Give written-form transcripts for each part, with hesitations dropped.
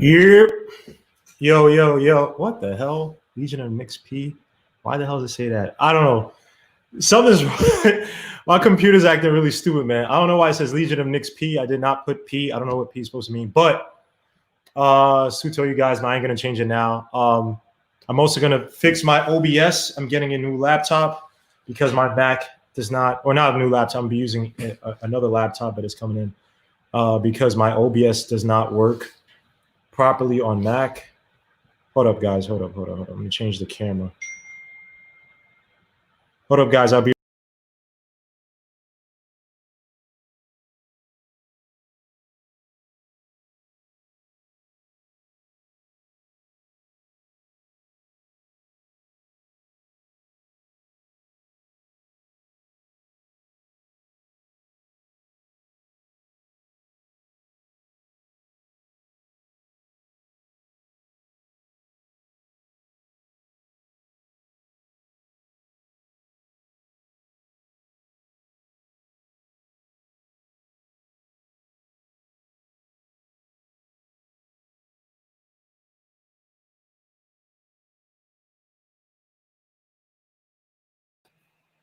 Yep. Yo. What the hell? Legion of Knicks P. Why the hell does it say that? I don't know. Something's wrong. My computer's acting really stupid, man. I don't know why it says Legion of Knicks P. I did not put P. I don't know what P is supposed to mean. But to tell you guys, I ain't gonna change it now. I'm also gonna fix my OBS. I'm getting a new laptop because my Mac does not, or not a new laptop. I'm using another laptop that is coming in because my OBS does not work properly on Mac. Hold up, guys. Hold up. Let me change the camera. Hold up, guys. I'll be.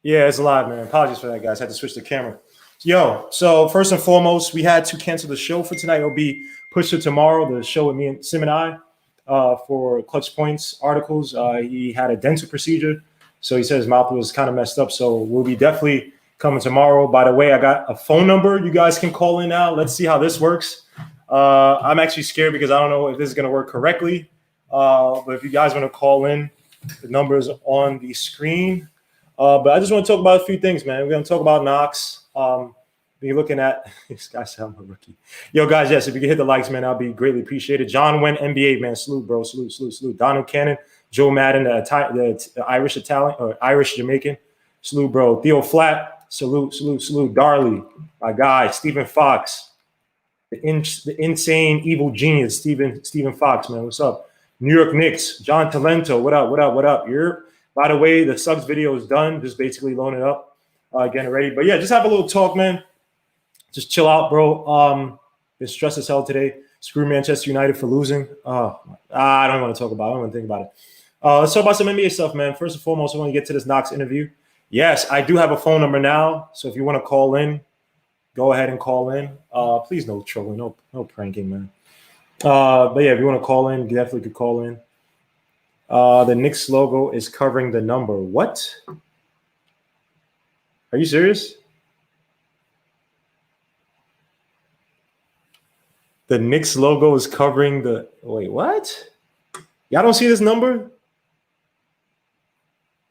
Yeah, it's live, man. Apologies for that, guys. I had to switch the camera. So first and foremost, we had to cancel the show for tonight. It'll be pushed to tomorrow. The show with me and Sim and I for Clutch Points articles. He had a dental procedure, so he said his mouth was kind of messed up. So we'll be definitely coming tomorrow. By the way, I got a phone number. You guys can call in now. Let's see how this works. I'm actually scared because I don't know if this is going to work correctly. But if you guys want to call in, the number is on the screen. But I just want to talk about a few things, man. We're going to talk about Knox. Be looking at this guy said I'm a rookie. Yo, guys, yes, if you can hit the likes, man, I'll be greatly appreciated. John Wynn, NBA, man, salute, bro, salute. Donald Cannon, Joe Madden, the Irish Italian or Irish Jamaican, salute, bro. Theo Flat, salute. Darley, my guy, Stephen Fox, the insane evil genius, Stephen Fox, man, what's up? New York Knicks, John Talento, what up? You're. By the way, the Suggs video is done. Just basically loan it up, getting ready. But yeah, just have a little talk, man. Just chill out, bro. Been stressed as hell today. Screw Manchester United for losing. I don't want to talk about it. I don't want to think about it. Let's talk about some NBA stuff, man. First and foremost, I want to get to this Knox interview. Yes, I do have a phone number now. So if you want to call in, go ahead and call in. Please no trolling, no pranking, man. But yeah, if you want to call in, you definitely could call in. The Knicks logo is covering the number. What? Are you serious? The Knicks logo is covering the. Wait, what? Y'all don't see this number?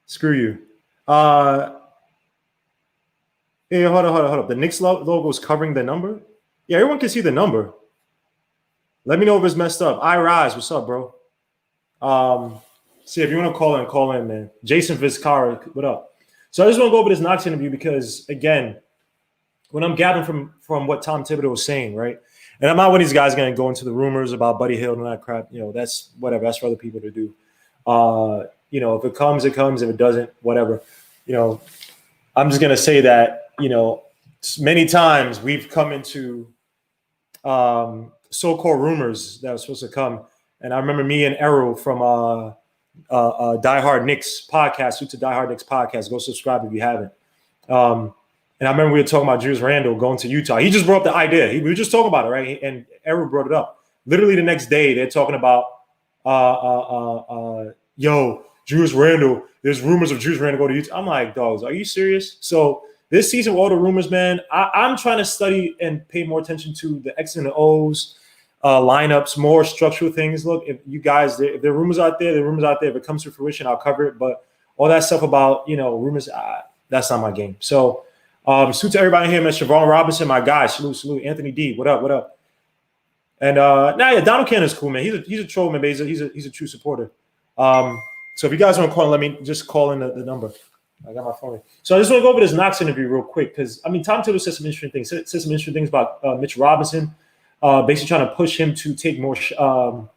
Screw you. Hey, hold up. The Knicks logo is covering the number? Yeah, everyone can see the number. Let me know if it's messed up. Rise, what's up, bro? See if you want to call in, man. Jason Vizcara, what up? So I just want to go over this Knox interview because, again, when I'm gathering from what Tom Thibodeau was saying, right? And I'm not one of these guys going to go into the rumors about Buddy Hield and that crap. You know, that's whatever. That's for other people to do. You know, if it comes, it comes. If it doesn't, whatever. You know, I'm just going to say that, you know, many times we've come into so-called rumors that were supposed to come. And I remember me and Errol from Die Hard Knicks podcast, Suits to Die Hard Knicks podcast. Go subscribe if you haven't. And I remember we were talking about Julius Randle going to Utah. He just brought up the idea. We were just talking about it, right? And Errol brought it up. Literally the next day, they're talking about, Julius Randle. There's rumors of Julius Randle go to Utah. I'm like, dogs, are you serious? So this season, with all the rumors, man, I'm trying to study and pay more attention to the X's and the O's. Lineups, more structural things. Look, if you guys, if there are rumors out there, If it comes to fruition, I'll cover it. But all that stuff about, you know, rumors, that's not my game. So, salute to everybody here, man. Siobhan Robinson, my guy. Salute. Anthony D, what up? And Donald Cannon is cool, man. He's a troll, man. But he's a true supporter. So if you guys want to call, let me just call in the number. I got my phone. So I just want to go over this Knox interview real quick because Tom Thibodeau said some interesting things. Said some interesting things about Mitch Robinson. Basically trying to push him to take more to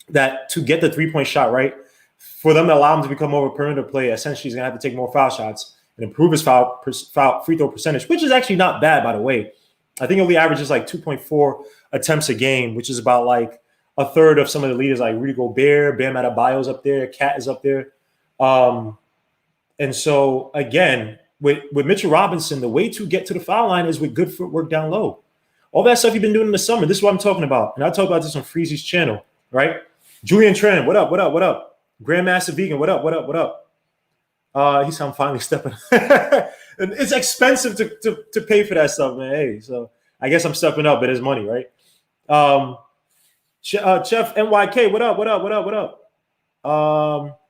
get the 3-point shot, right? For them to allow him to become more of a perimeter player, essentially he's going to have to take more foul shots and improve his free throw percentage, which is actually not bad, by the way. I think he only averages like 2.4 attempts a game, which is about like a third of some of the leaders like Rudy Gobert, Bam Adebayo's up there, Cat is up there. And so, again, with Mitchell Robinson, the way to get to the foul line is with good footwork down low. All that stuff you've been doing in the summer, this is what I'm talking about. And I talk about this on Freezy's channel, right? Julian Tran, what up, what up, what up? Grandmaster Vegan, what up, what up, what up? He said I'm finally stepping. It's expensive to pay for that stuff, man. Hey, so I guess I'm stepping up, but it's money, right? Chef NYK, what up, what up, what up, what up?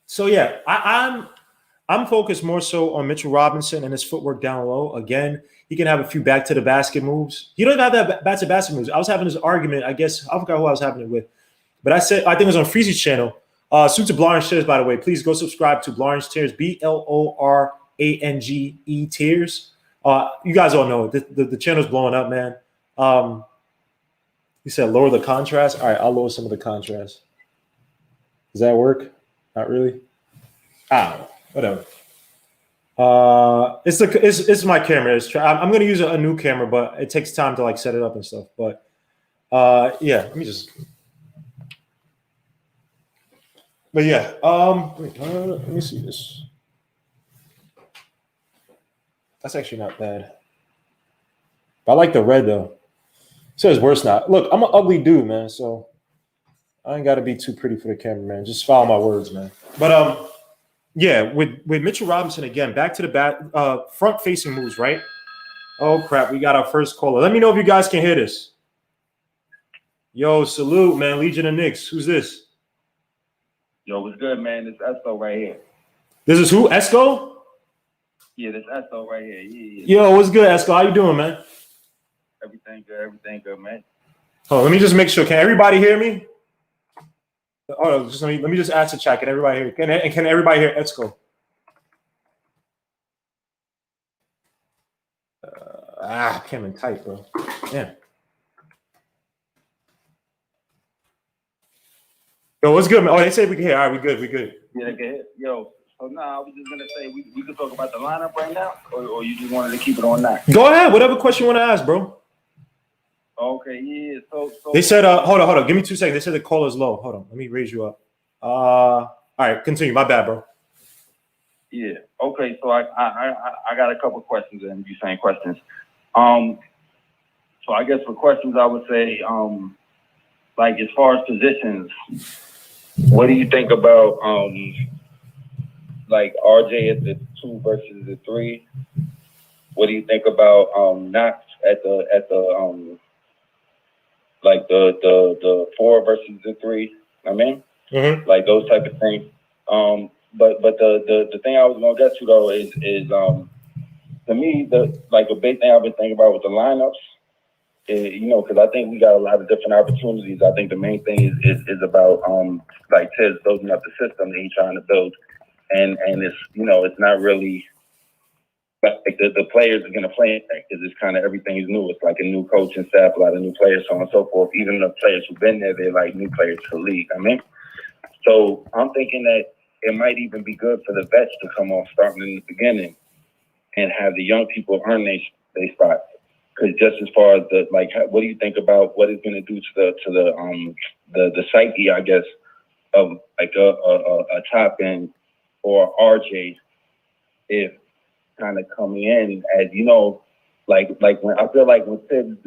So yeah, I'm focused more so on Mitchell Robinson and his footwork down low. Again, he can have a few back to the basket moves. He doesn't have that back to basket moves. I was having this argument. I guess I forgot who I was having it with, but I think it was on Freezy's channel. Suit to Blarnge Tears, by the way. Please go subscribe to Blarnge Tears, BLORANGE Tears. You guys all know it. The channel's blowing up, man. He said lower the contrast. All right, I'll lower some of the contrast. Does that work? Not really. Whatever. It's my camera. I'm gonna use a new camera, but it takes time to like set it up and stuff. But yeah, let me just. But yeah, let me see this. That's actually not bad. But I like the red though. It says worse not. Look, I'm an ugly dude, man. So I ain't got to be too pretty for the camera, man. Just follow my words, man. But yeah, with Mitchell Robinson again, back to the front facing moves, right? Oh crap, we got our first caller. Let me know if you guys can hear this. Yo, salute, man. Legion of Knicks. Who's this? Yo, what's good, man? This Esco right here. This is who? Esco? Yeah, this Esco right here. Yeah. Yo, what's good, Esco? How you doing, man? Everything good, man. Oh, let me just make sure. Can everybody hear me? Oh, just let me just ask the chat. Can everybody hear? Can everybody hear Esco? I can't even type, bro. Damn. Yo, what's good, man? Oh, they said we can hear. All right, we good. Yeah, they can hear. Yo, so now I was just gonna say we could talk about the lineup right now, or you just wanted to keep it on that. Go ahead. Whatever question you want to ask, bro. Okay, yeah. So they said, hold on. Give me 2 seconds. They said the call is low. Hold on. Let me raise you up. All right, continue. My bad, bro. Yeah. Okay. So I got a couple questions, and you saying questions. So I guess for questions, I would say, like as far as positions, what do you think about like RJ at the 2 versus the 3? What do you think about Knox at the like the 4 versus the 3? I mean, like those type of things. But the thing I was gonna get to though is to me a big thing I've been thinking about with the lineups is, you know, because I think we got a lot of different opportunities. I think the main thing is about like Tiz building up the system that he's trying to build, and it's, you know, it's not really like the players are going to play because it's kind of everything is new. It's like a new coaching staff, a lot of new players, so on and so forth. Even the players who've been there, they're like new players to the league. I mean, so I'm thinking that it might even be good for the vets to come off starting in the beginning and have the young people earn their spot. Because just as far as the, like, what do you think about what it's going to do to the psyche, I guess, of like a top end or RJ if kind of coming in as, you know, like when I feel like when Sid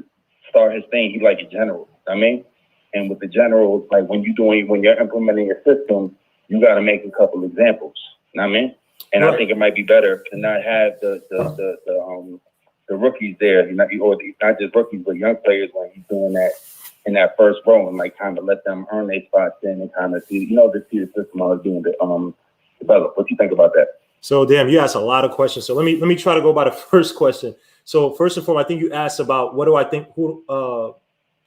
start his thing, he's like a general. I mean, and with the general, like when you're implementing your system, you got to make a couple examples. You know what I mean? And right. I think it might be better to not have the rookies there, or not just rookies, but young players when he's doing that in that first row, and like kind of let them earn their spots in and kind of see, you know, to see the system I was doing to develop. What do you think about that? So damn, you asked a lot of questions. So let me try to go by the first question. So first and foremost, I think you asked about what do I think the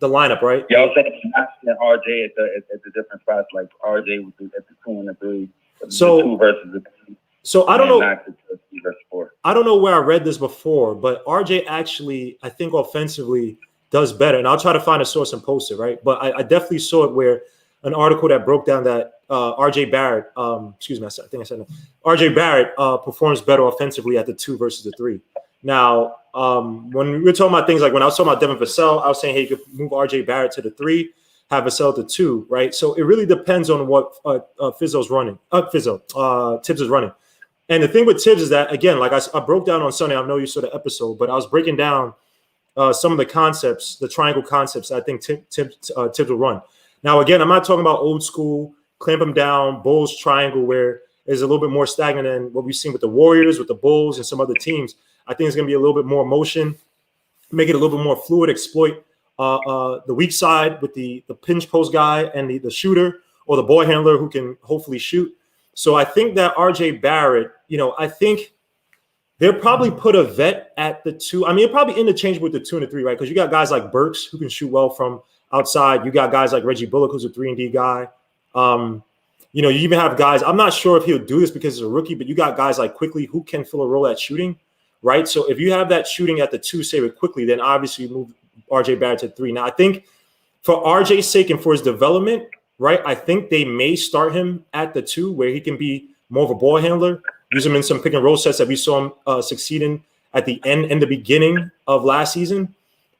lineup, right? Yeah, I was saying not seeing RJ at the different spots, like RJ at the 2 and the 3. So the 2 versus the 3. So I don't know. I don't know where I read this before, but RJ actually, I think offensively does better. And I'll try to find a source and post it, right? But I definitely saw it where an article that broke down that RJ Barrett, excuse me, I think I said no. RJ Barrett performs better offensively at the 2 versus the 3. Now, when we were talking about things like when I was talking about Devin Vassell, I was saying, hey, you could move RJ Barrett to the 3. have Vassell at the 2, right? So it really depends on what Tibbs is running. And the thing with Tibbs is that, again, like I broke down on Sunday, I know you saw the episode, but I was breaking down some of the concepts, the triangle concepts I think Tibbs will run. Now, again, I'm not talking about old school, clamp them down, Bulls triangle, where it's a little bit more stagnant than what we've seen with the Warriors, with the Bulls, and some other teams. I think it's going to be a little bit more motion, make it a little bit more fluid, exploit the weak side with the pinch post guy and the shooter or the ball handler who can hopefully shoot. So I think that RJ Barrett, I think they'll probably put a vet at the 2. I mean, it'll probably interchangeable with the 2 and the 3, right? Because you got guys like Burks who can shoot well from outside. You got guys like Reggie Bullock, who's a 3-and-D guy. You even have guys, I'm not sure if he'll do this because he's a rookie, but you got guys like Quickly who can fill a role at shooting, right? So if you have that shooting at the 2, say with Quickly, then obviously you move RJ Barrett to 3. Now, I think for RJ's sake and for his development, right, I think they may start him at the 2 where he can be more of a ball handler, use him in some pick and roll sets that we saw him succeeding at the end and the beginning of last season.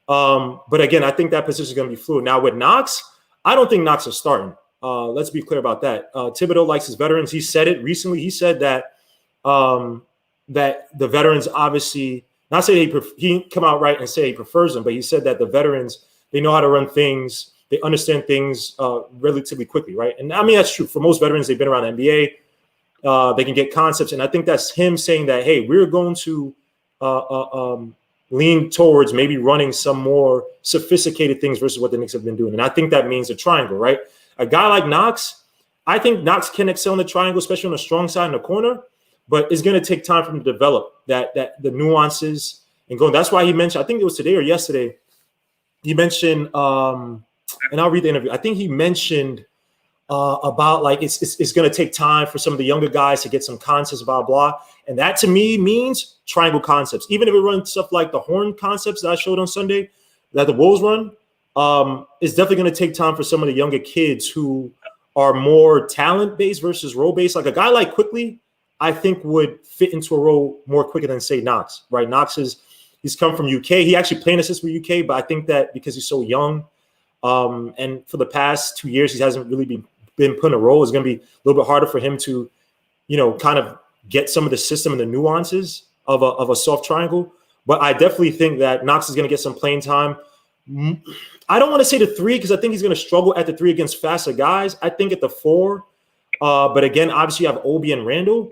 But again, I think that position is going to be fluid. Now with Knox, I don't think Knox is starting. Let's be clear about that. Thibodeau likes his veterans. He said it recently. He said that that the veterans obviously, not say he come out right and say he prefers them, but he said that the veterans, they know how to run things. They understand things relatively quickly, right? And I mean, that's true. For most veterans, they've been around the NBA. They can get concepts. And I think that's him saying that, hey, we're going to lean towards maybe running some more sophisticated things versus what the Knicks have been doing. And I think that means a triangle, right? A guy like Knox, I think Knox can excel in the triangle, especially on the strong side in the corner, but it's going to take time for him to develop that the nuances and going. That's why he mentioned, I think it was today or yesterday, he mentioned, and I'll read the interview. I think he mentioned about like it's going to take time for some of the younger guys to get some concepts, blah, blah. And that to me means triangle concepts. Even if it runs stuff like the horn concepts that I showed on Sunday that the Wolves run, it's definitely going to take time for some of the younger kids who are more talent-based versus role-based. Like a guy like Quickly, I think would fit into a role more quicker than, say, Knox, right? He's come from UK. He actually played assist for UK, but I think that because he's so young and for the past 2 years, he hasn't really been put in a role. It's going to be a little bit harder for him to, kind of get some of the system and the nuances of a soft triangle. But I definitely think that Knox is going to get some playing time. I don't want to say the 3 because I think he's going to struggle at the 3 against faster guys. I think at the 4. But again, obviously you have Obi and Randall.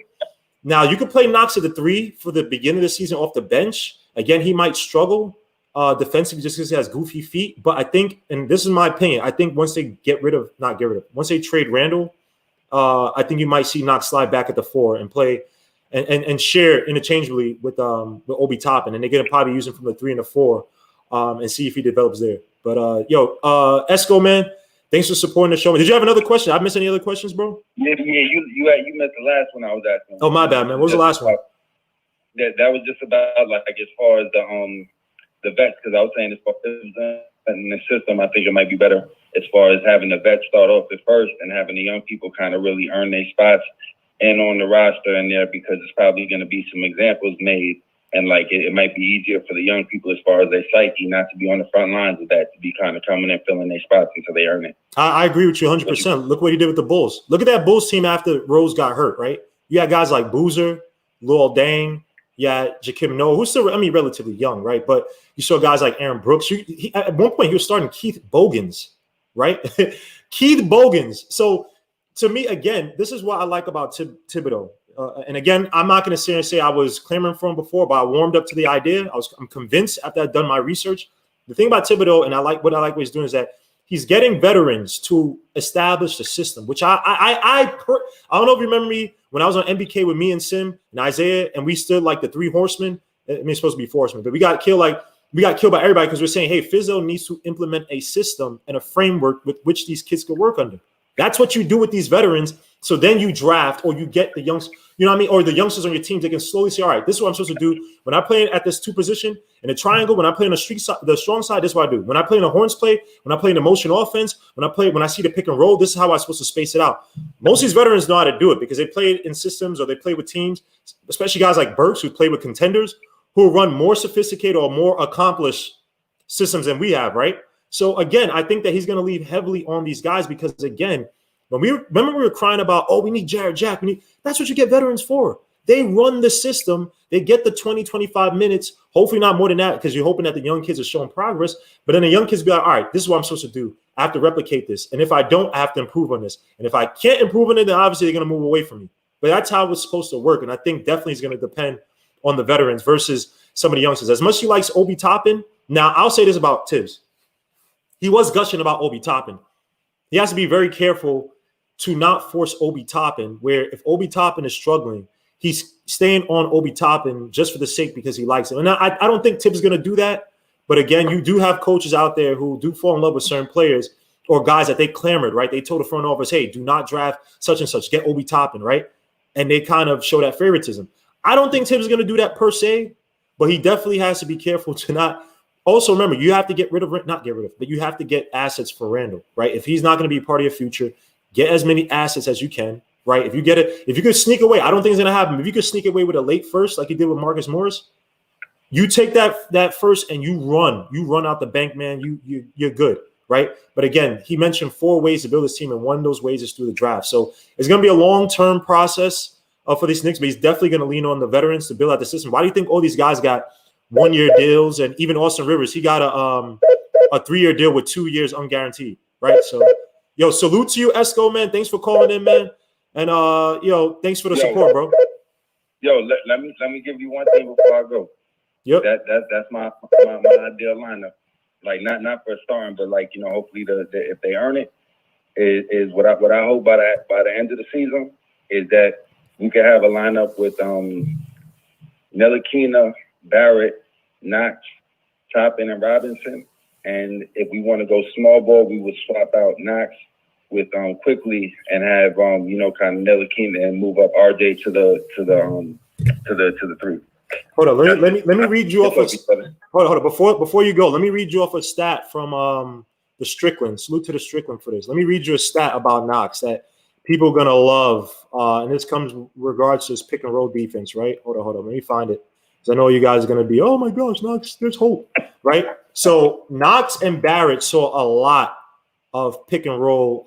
Now you could play Knox at the 3 for the beginning of the season off the bench. Again, he might struggle defensively just because he has goofy feet. But I think, and this is my opinion, I think once they once they trade Randall, I think you might see Knox slide back at the 4 and play and share interchangeably with Obi Toppin. And they're going to probably use him from the 3 and the 4 and see if he develops there. But Esco, man, thanks for supporting the show. Did you have another question? I missed any other questions, bro? Yeah, you missed the last one I was asking. Oh, my bad, man. What was the last one? That was just about like as far as the vets, because I was saying as far as in the system, I think it might be better as far as having the vets start off at first and having the young people kind of really earn their spots and on the roster in there, because it's probably going to be some examples made. And like it might be easier for the young people as far as their psyche not to be on the front lines of that, to be kind of coming and filling their spots until they earn it. I agree with you 100%. Look what he did with the Bulls. Look at that Bulls team after Rose got hurt, right? You had guys like Boozer, Lil Dang, Jakim Noah, who's still, relatively young, right? But you saw guys like Aaron Brooks. At one point, he was starting Keith Bogans, right? Keith Bogans. So to me, again, this is what I like about Thibodeau. And again, I'm not going to sit here and say I was clamoring for him before, but I warmed up to the idea. I'm convinced after I've done my research. The thing about Thibodeau, and I like what he's doing, is that he's getting veterans to establish the system, which I don't know if you remember me when I was on MBK with me and Sim and Isaiah, and we stood like the 3 horsemen. It's supposed to be 4 horsemen, but we got killed by everybody because we're saying, hey, Fizzo needs to implement a system and a framework with which these kids could work under. That's what you do with these veterans. So then you draft or you get the youngsters, or the youngsters on your team. They can slowly say, all right, this is what I'm supposed to do. When I play at this 2 position in a triangle, when I play on the strong side, this is what I do. When I play in a horns play, when I play in a motion offense, when I see the pick and roll, this is how I'm supposed to space it out. Most of these veterans know how to do it because they played in systems or they play with teams, especially guys like Burks who play with contenders who run more sophisticated or more accomplished systems than we have, right? So again, I think that he's going to lean heavily on these guys because again, when we were crying about, oh, we need Jared Jack. That's what you get veterans for. They run the system. They get the 20, 25 minutes, hopefully not more than that because you're hoping that the young kids are showing progress. But then the young kids be like, all right, this is what I'm supposed to do. I have to replicate this. And if I don't, I have to improve on this. And if I can't improve on it, then obviously they're going to move away from me. But that's how it's supposed to work. And I think definitely it's going to depend on the veterans versus some of the youngsters. As much as he likes Obi Toppin, now I'll say this about Tibbs. He was gushing about Obi Toppin. He has to be very careful to not force Obi Toppin, where if Obi Toppin is struggling, he's staying on Obi Toppin just for the sake because he likes him. And I don't think Tibbs is going to do that. But again, you do have coaches out there who do fall in love with certain players or guys that they clamored, right? They told the front office, hey, do not draft such and such. Get Obi Toppin, right? And they kind of show that favoritism. I don't think Tibbs is going to do that per se, but he definitely has to be careful to not. Also, remember, you have to but you have to get assets for Randall, right? If he's not going to be part of your future, get as many assets as you can, right? If you could sneak away, I don't think it's going to happen. If you could sneak away with a late first, like you did with Marcus Morris, you take that first and you run out the bank, man. You're good, right? But again, he mentioned 4 ways to build his team, and one of those ways is through the draft. So it's going to be a long-term process for these Knicks, but he's definitely going to lean on the veterans to build out the system. Why do you think all these guys got 1-year deals, and even Austin Rivers, he got a 3-year deal with 2 years unguaranteed, right? So, yo, salute to you, Esco, man. Thanks for calling in, man, and thanks for the support, bro. Yo, let me give you one thing before I go. Yep. That's my ideal lineup. Like not for starting, but like hopefully if they earn it, is what I hope by the end of the season is that we can have a lineup with Ntilikina, Barrett, Knox, Toppin, and Robinson. And if we want to go small ball, we would swap out Knox with Quickly and have kind of Ntilikina and move up RJ to the 3. Hold on, let me read you off. Hold on. Before you go, let me read you off a stat from the Strickland. Salute to the Strickland for this. Let me read you a stat about Knox that people are gonna love, and this comes in regards to his pick and roll defense, right? Hold on. Let me find it because I know you guys are gonna be, oh my gosh, Knox, there's hope, right? So Knox and Barrett saw a lot of pick and roll.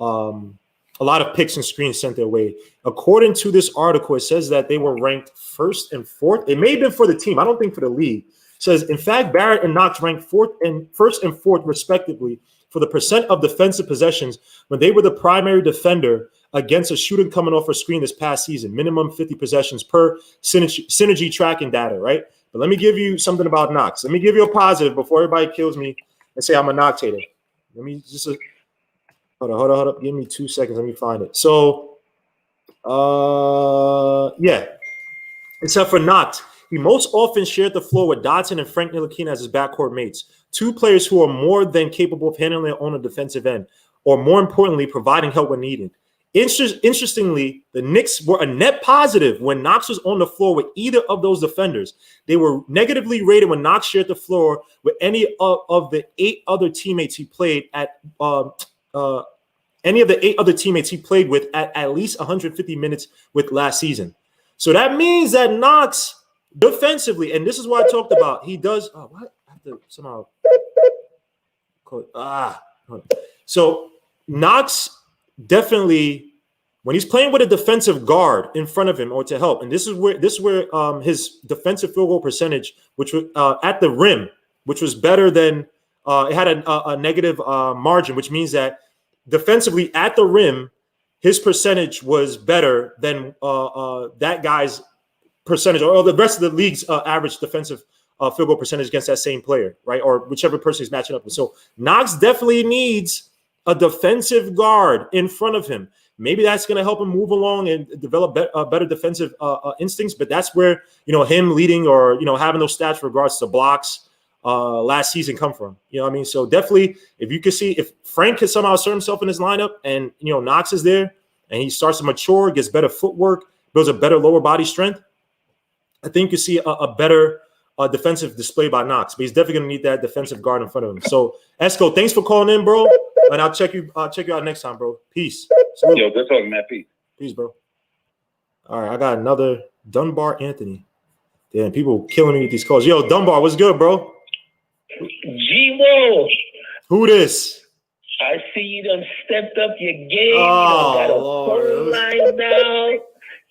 A lot of picks and screens sent their way. According to this article, it says that they were ranked 1st and 4th. It may have been for the team. I don't think for the league. It says, in fact, Barrett and Knox ranked 1st and 4th, respectively, for the percent of defensive possessions when they were the primary defender against a shooter coming off a screen this past season. Minimum 50 possessions per synergy tracking data, right? But let me give you something about Knox. Let me give you a positive before everybody kills me and say I'm a Knox hater. Let me just hold up. Give me 2 seconds. Let me find it. So, except for Knox, he most often shared the floor with Dotson and Frank Ntilikina as his backcourt mates, 2 players who are more than capable of handling their own on the defensive end, or more importantly, providing help when needed. Interestingly, the Knicks were a net positive when Knox was on the floor with either of those defenders. They were negatively rated when Knox shared the floor with any of the 8 other teammates he played at any of the 8 other teammates he played with at least 150 minutes with last season. So that means that Knox defensively, and this is what I talked about, he does. Oh, what? I have to somehow. So Knox definitely, when he's playing with a defensive guard in front of him or to help, and this is where his defensive field goal percentage, which was at the rim, which was better than it had a negative margin, which means that defensively at the rim, his percentage was better than that guy's percentage or the rest of the league's average defensive field goal percentage against that same player, right? Or whichever person he's matching up with. So Knox definitely needs a defensive guard in front of him. Maybe that's going to help him move along and develop better defensive instincts. But that's where, him leading or, having those stats with regards to blocks last season come from. You know what I mean? So definitely, if you could see, if Frank could somehow assert himself in his lineup and, Knox is there and he starts to mature, gets better footwork, builds a better lower body strength, I think you see a better defensive display by Knox. But he's definitely going to need that defensive guard in front of him. So, Esco, thanks for calling in, bro. And I'll check you out next time, bro. Peace. Salute. Yo, good talking, man. Peace, bro. All right, I got another Dunbar Anthony. Damn, people killing me with these calls. Yo, Dunbar, what's good, bro? G-Mo, Who this? I see you done stepped up your game. You Oh, done got a Lord. phone line now.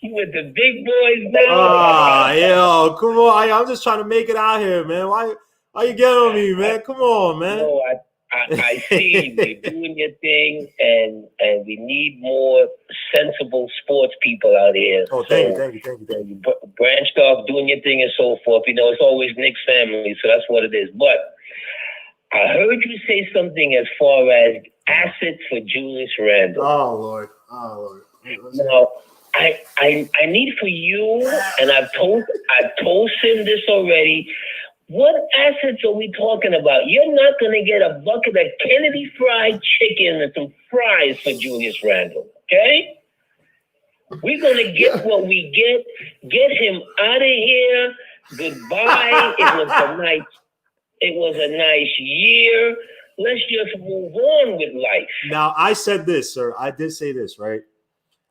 You with the big boys now. Ah, yo, come on. I'm just trying to make it out here, man. Why you get on me, man? Come on, man. No, I see you're doing your thing, and we need more sensible sports people out here. Oh, thank you. You branched off doing your thing and so forth. You know, it's always Knicks family, so that's what it is. But I heard you say something as far as assets for Julius Randle. Oh Lord. Now, I need for you, and I've told Sim this already. What assets are we talking about? You're not going to get a bucket of Kennedy fried chicken and some fries for Julius Randle, okay? We're going to get what we get. Get him out of here. Goodbye. It was a nice year. Let's just move on with life. Now, I said this, sir. I did say this, right?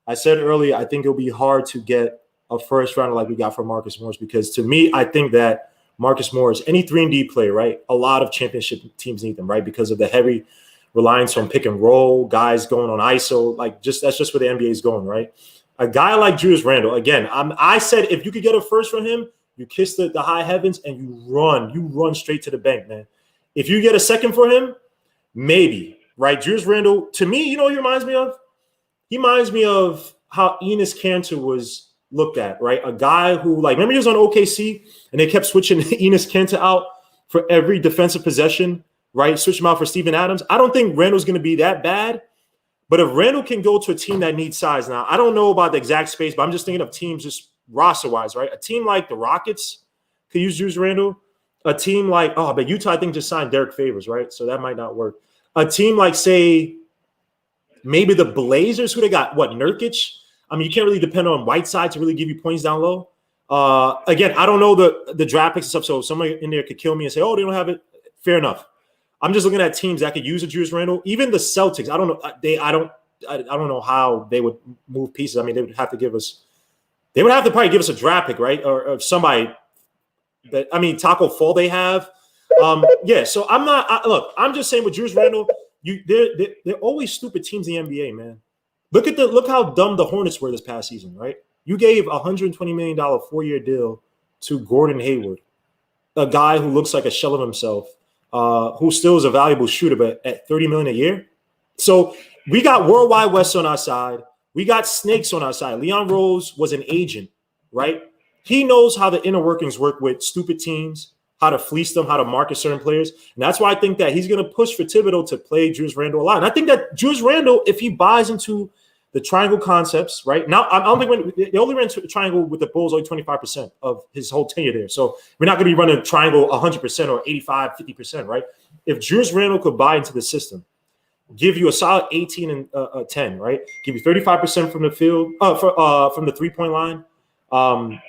I said earlier, I think it'll be hard to get a first rounder like we got for Marcus Morris, because to me, I think that Marcus Morris, any 3-and-D player, right? A lot of championship teams need them, right? Because of the heavy reliance on pick and roll, guys going on ISO, that's just where the NBA is going, right? A guy like Julius Randle, again, I said if you could get a first from him, you kiss the high heavens and you run straight to the bank, man. If you get a second for him, maybe, right? Julius Randle, to me, you know what he reminds me of? He reminds me of how Enes Kanter was looked at, right? A guy who, remember he was on OKC and they kept switching Enes Kanter out for every defensive possession, right? Switch him out for Steven Adams. I don't think Randle's going to be that bad, but if Randle can go to a team that needs size, now I don't know about the exact space, but I'm just thinking of teams just roster-wise, right? A team like the Rockets could use Julius Randle. A team like, but Utah, I think, just signed Derek Favors, right? So that might not work. A team like, say, maybe the Blazers, who they got, Nurkic? I mean, you can't really depend on Whiteside to really give you points down low. Again, I don't know the draft picks and stuff, so somebody in there could kill me and say, oh, they don't have it. Fair enough. I'm just looking at teams that could use a Julius Randle. Even the Celtics, I don't know. I don't know how they would move pieces. I mean, they would have to probably give us a draft pick, right? Or somebody that, Taco Fall they have. So I'm just saying with Julius Randle, they're always stupid teams in the NBA, man. Look how dumb the Hornets were this past season, right? You gave a $120 million 4-year deal to Gordon Hayward, a guy who looks like a shell of himself, who still is a valuable shooter, but at $30 million a year. So we got Worldwide West on our side. We got snakes on our side. Leon Rose was an agent, right? He knows how the inner workings work with stupid teams, how to fleece them, how to market certain players. And that's why I think that he's going to push for Thibodeau to play Julius Randle a lot. And I think that Julius Randle, if he buys into the triangle concepts, right? Now, I don't think they only ran triangle with the Bulls only 25% of his whole tenure there. So we're not going to be running triangle 100% or 85, 50%, right? If Julius Randle could buy into the system, give you a solid 18 and 10, right? Give you 35% from the field, from the 3-point line.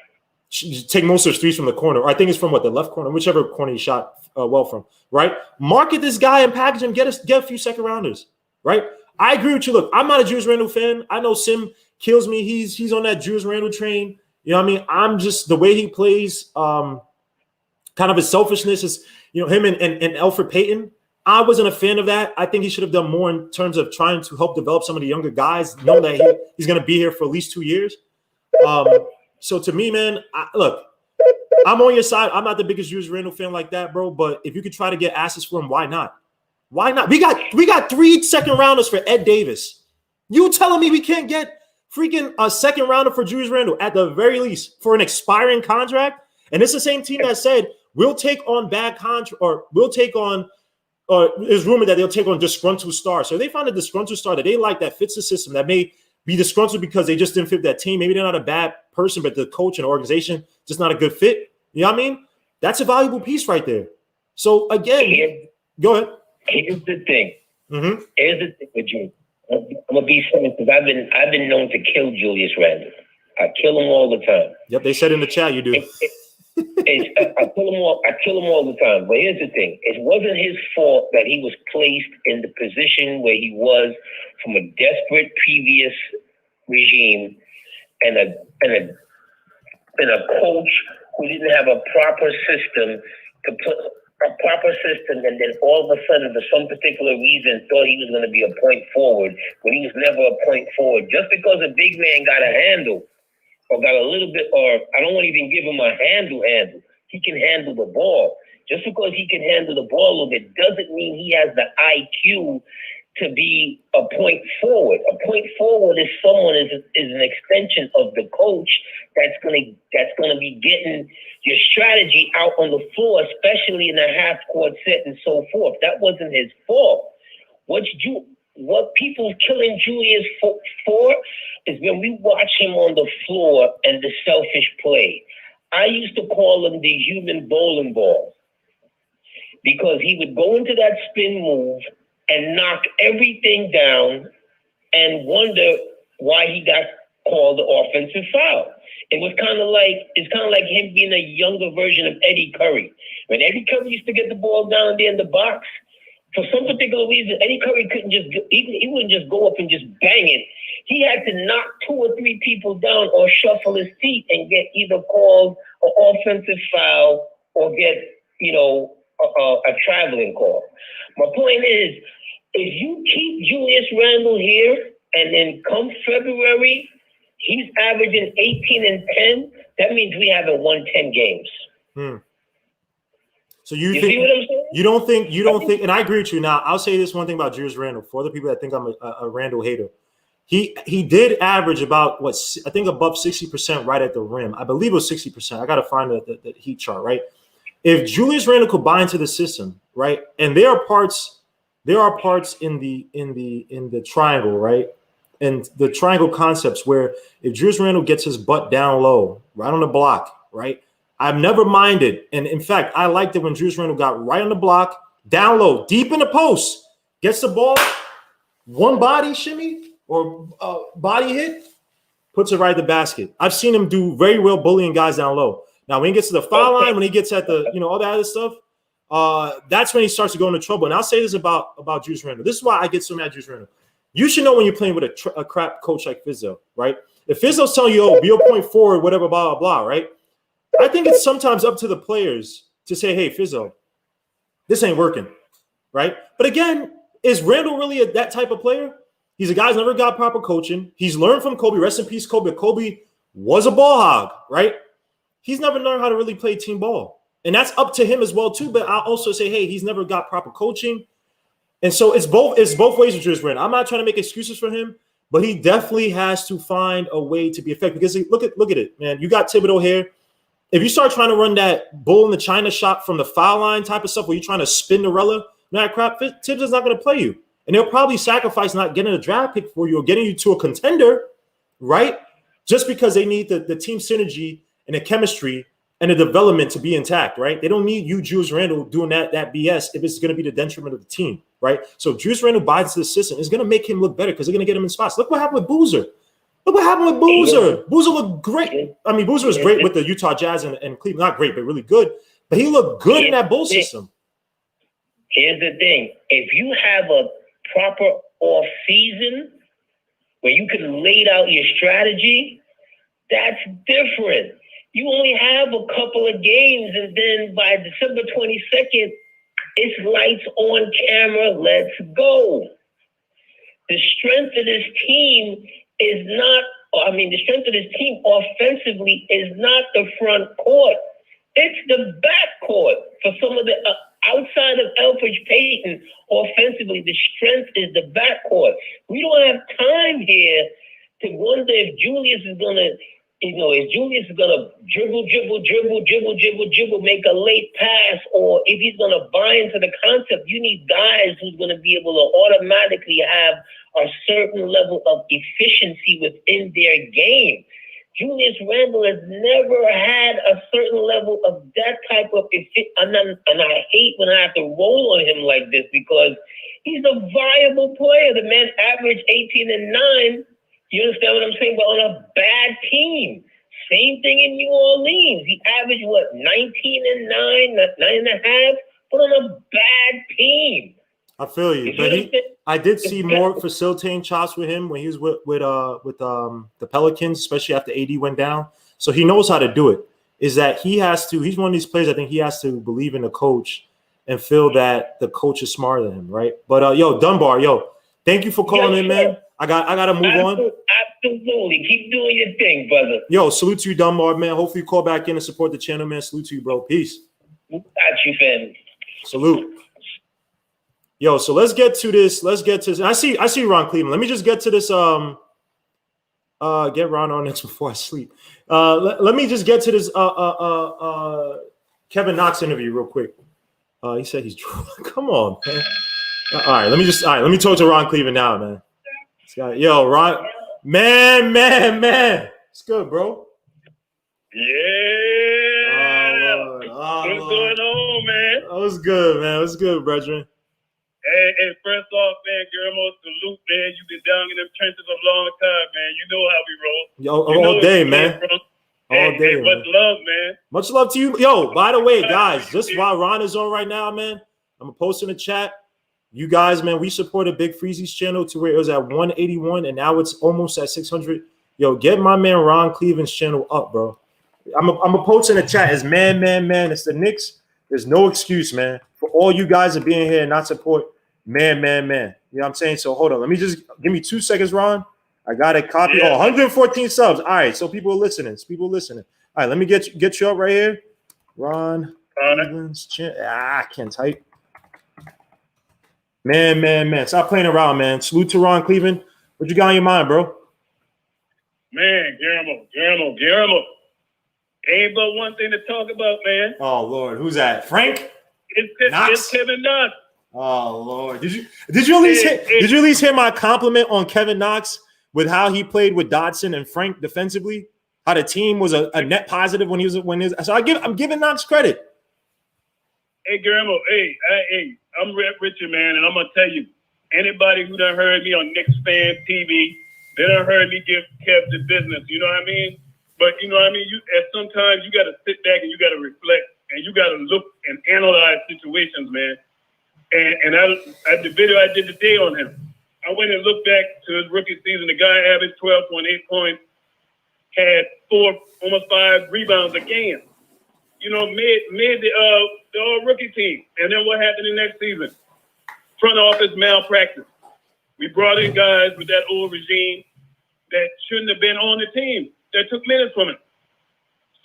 Take most of his threes from the corner, or I think it's from the left corner, whichever corner he shot well from, right? Market this guy and package him, get a few second rounders, right? I agree with you. Look, I'm not a Julius Randle fan. I know Sim kills me. He's on that Julius Randle train. You know what I mean? I'm just the way he plays, kind of his selfishness is, him and Elfrid Payton. I wasn't a fan of that. I think he should have done more in terms of trying to help develop some of the younger guys, knowing that he's going to be here for at least 2 years. So to me, man, look, I'm on your side. I'm not the biggest Julius Randle fan like that, bro. But if you could try to get assets for him, why not? Why not? We got 3 second rounders for Ed Davis. You telling me we can't get freaking a second rounder for Julius Randle at the very least for an expiring contract? And it's the same team that said we'll take on bad contract, or we'll take on. There's rumor that they'll take on disgruntled stars. So they find a disgruntled star that they like that fits the system, that may be disgruntled because they just didn't fit that team. Maybe they're not a bad person, but the coach and the organization just not a good fit. You know what I mean? That's a valuable piece right there. So again, go ahead. Here's the thing. Mm-hmm. Here's the thing with you. I'm gonna be serious because I've been known to kill Julius Randle. I kill him all the time. Yep, they said in the chat you do. I kill him all the time. But here's the thing: it wasn't his fault that he was placed in the position where he was from a desperate previous regime and a coach who didn't have a proper system to a proper system, and then all of a sudden, for some particular reason, thought he was going to be a point forward when he was never a point forward. Just because a big man got a handle or got a little bit, or I don't want to even give him a handle. He can handle the ball. Just because he can handle the ball a little bit doesn't mean he has the IQ to be a point forward. A point forward is someone is an extension of the coach that's gonna be getting your strategy out on the floor, especially in a half court set and so forth. That wasn't his fault. What people killing Julius for is when we watch him on the floor and the selfish play. I used to call him the human bowling ball because he would go into that spin move and knock everything down and wonder why he got called the offensive foul. It's kind of like him being a younger version of Eddie Curry. When Eddie Curry used to get the ball down there in the box, for some particular reason, Eddie Curry he wouldn't just go up and just bang it. He had to knock 2 or 3 people down or shuffle his feet and get either called an offensive foul or get, a traveling call. My point is, if you keep Julius Randle here and then come February, he's averaging 18 and 10, that means we haven't won 10 games. So you see what I'm saying? You don't think, and I agree with you. Now, I'll say this one thing about Julius Randle. For the people that think I'm a Randle hater, he did average about I think above 60% right at the rim. I believe it was 60%. I got to find the heat chart, right? If Julius Randle could buy into the system, right, and there are parts in the triangle, right, and the triangle concepts where if Julius Randle gets his butt down low, right on the block, right, I've never minded, and in fact, I liked it when Julius Randle got right on the block, down low, deep in the post, gets the ball, one body shimmy or body hit, puts it right at the basket. I've seen him do very well bullying guys down low. Now, when he gets to the foul line, when he gets at the, all that other stuff, that's when he starts to go into trouble. And I'll say this about Julius Randle. This is why I get so mad at Julius Randle. You should know when you're playing with a crap coach like Fizzo, right? If Fizzo's telling you, be a point forward, whatever, blah, blah, blah, right? I think it's sometimes up to the players to say, hey, Fizzo, this ain't working, right? But again, is Randle really that type of player? He's a guy who's never got proper coaching. He's learned from Kobe. Rest in peace, Kobe. Kobe was a ball hog, right? He's never learned how to really play team ball. And that's up to him as well, too. But I'll also say, hey, he's never got proper coaching. And so it's both ways with Julius Randle. I'm not trying to make excuses for him, but he definitely has to find a way to be effective. Because look at it, man. You got Thibodeau here. If you start trying to run that bull in the China shot from the foul line type of stuff where you're trying to spin the Rella, that crap, Thibodeau's not going to play you. And they'll probably sacrifice not getting a draft pick for you or getting you to a contender, right? Just because they need the team synergy and the chemistry and the development to be intact, right? They don't need you, Julius Randle, doing that BS if it's going to be the detriment of the team, right? So if Julius Randle buys the system, it's going to make him look better because they're going to get him in spots. Look what happened with Boozer. Boozer looked great. I mean, Boozer was great with the Utah Jazz and Cleveland. Not great, but really good. But he looked good in that Bull system. Here's the thing. If you have a proper off season where you can lay out your strategy, that's different. You only have a couple of games, and then by December 22nd, it's lights on camera. Let's go. The strength of this team the strength of this team offensively is not the front court. It's the back court. For some of the outside of Elfridge Payton, offensively, the strength is the back court. We don't have time here to wonder if Julius is going to dribble, make a late pass, or if he's going to buy into the concept. You need guys who's going to be able to automatically have a certain level of efficiency within their game. Julius Randle has never had a certain level of that type of efficiency. And I hate when I have to roll on him like this because he's a viable player. The man averaged 18 and 9. You understand what I'm saying? But on a bad team. Same thing in New Orleans. He averaged, 19 and 9.5, but on a bad team. I feel you. But I did see more facilitating chops with him when he was with the Pelicans, especially after AD went down. So he knows how to do it. Is that he's one of these players, I think he has to believe in the coach and feel that the coach is smarter than him, right? But yo, Dunbar, thank you for calling in, man. I gotta move on. Absolutely. Keep doing your thing, brother. Yo, salute to you, Dunbar, man. Hopefully you call back in and support the channel, man. Salute to you, bro. Peace. Got you, fam. Salute. Yo, so let's get to this. I see Ron Cleveland. Let me just get to this. Get Ron on next before I sleep. Let me just get to this Kevin Knox interview real quick. He said he's drunk. Come on, man. All right, let me talk to Ron Cleveland now, man. Yo, Ron, man. It's good, bro. Yeah. What's going on, man? Oh, it's good, man. It's good, brethren. Hey, first off, man, Guillermo, salute, man. You've been down in them trenches a long time, man. You know how we roll. Yo, all day, man. All day, much love, man. Much love to you. Yo, by the way, guys, just while Ron is on right now, man, I'm going to post in the chat. You guys, man, we supported Big Freezy's channel to where it was at 181, and now it's almost at 600. Yo, get my man Ron Cleveland's channel up, bro. I'm a post in the chat. It's man. It's the Knicks. There's no excuse, man, for all you guys to be in here and not support man. You know what I'm saying? So hold on. Let me just give me 2 seconds, Ron. I got a copy. Yeah. Oh, 114 subs. All right, so people are listening. All right, let me get you up right here. Ron Cleveland's channel. I can't type. Man. Stop playing around, man. Salute to Ron Cleveland. What you got on your mind, bro? Man, Guillermo. Ain't but one thing to talk about, man. Oh Lord, who's that? Frank? It's Kevin Knox. Oh Lord, did you at least hear my compliment on Kevin Knox with how he played with Dodson and Frank defensively? How the team was a net positive when he was. So I'm giving Knox credit. Hey, Guillermo. Hey, I'm Richard, man, and I'm gonna tell you, anybody who done heard me on Knicks Fan TV, they done heard me give Kev the business. You know what I mean? But you know what I mean? Sometimes you got to sit back and you got to reflect and you got to look and analyze situations, man. And the video I did today on him, I went and looked back to his rookie season. The guy averaged 12.8 points, had almost 5 rebounds a game. You know, made the all-rookie team. And then what happened the next season? Front office malpractice. We brought in guys with that old regime that shouldn't have been on the team. That took minutes from him.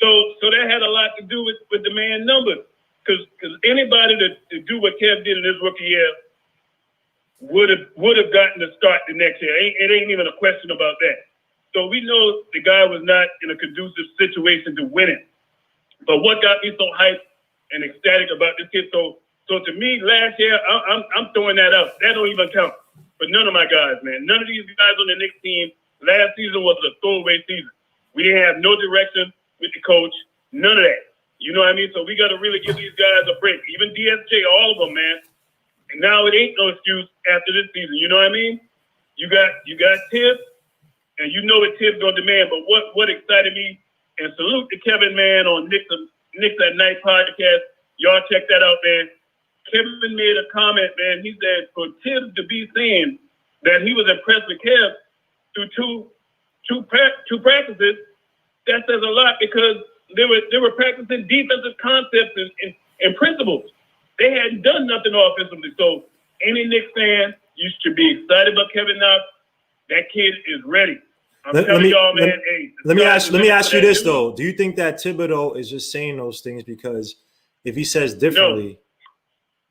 So that had a lot to do with the man numbers. Because anybody to do what Kev did in his rookie year would have gotten the start the next year. It ain't even a question about that. So we know the guy was not in a conducive situation to win it. But what got me so hyped and ecstatic about this kid? So to me, last year, I'm throwing that out. That don't even count for none of my guys, man. None of these guys on the Knicks team. Last season was a throwaway season. We didn't have no direction with the coach, none of that. You know what I mean? So we got to really give these guys a break. Even DSJ, all of them, man. And now it ain't no excuse after this season. You know what I mean? You got Tibbs, and you know what Tibbs gonna demand. But what excited me, and salute to Kevin, man, on Knicks at Night podcast. Y'all check that out, man. Kevin made a comment, man. He said for Tibbs to be saying that he was impressed with Kev through two practices, that says a lot because they were practicing defensive concepts and principles. They hadn't done nothing offensively. So any Knicks fan, you should be excited about Kevin Knox. That kid is ready. I'm telling y'all, man. Let me ask you this though. Do you think that Thibodeau is just saying those things because if he says differently?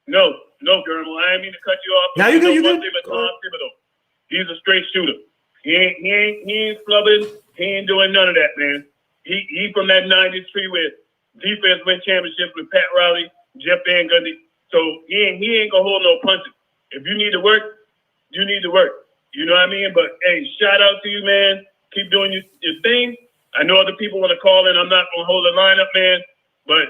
No, Guillermo. I didn't mean to cut you off. Now you good. Thibodeau. He's a straight shooter. He ain't flubbing. He ain't doing none of that, man. He from that 90s tree where defense win championships with Pat Riley, Jeff Van Gundy. So he ain't gonna hold no punches. If you need to work, you need to work. You know what I mean? But hey, shout out to you, man. Keep doing your thing. I know other people want to call in. I'm not gonna hold the line up, man. But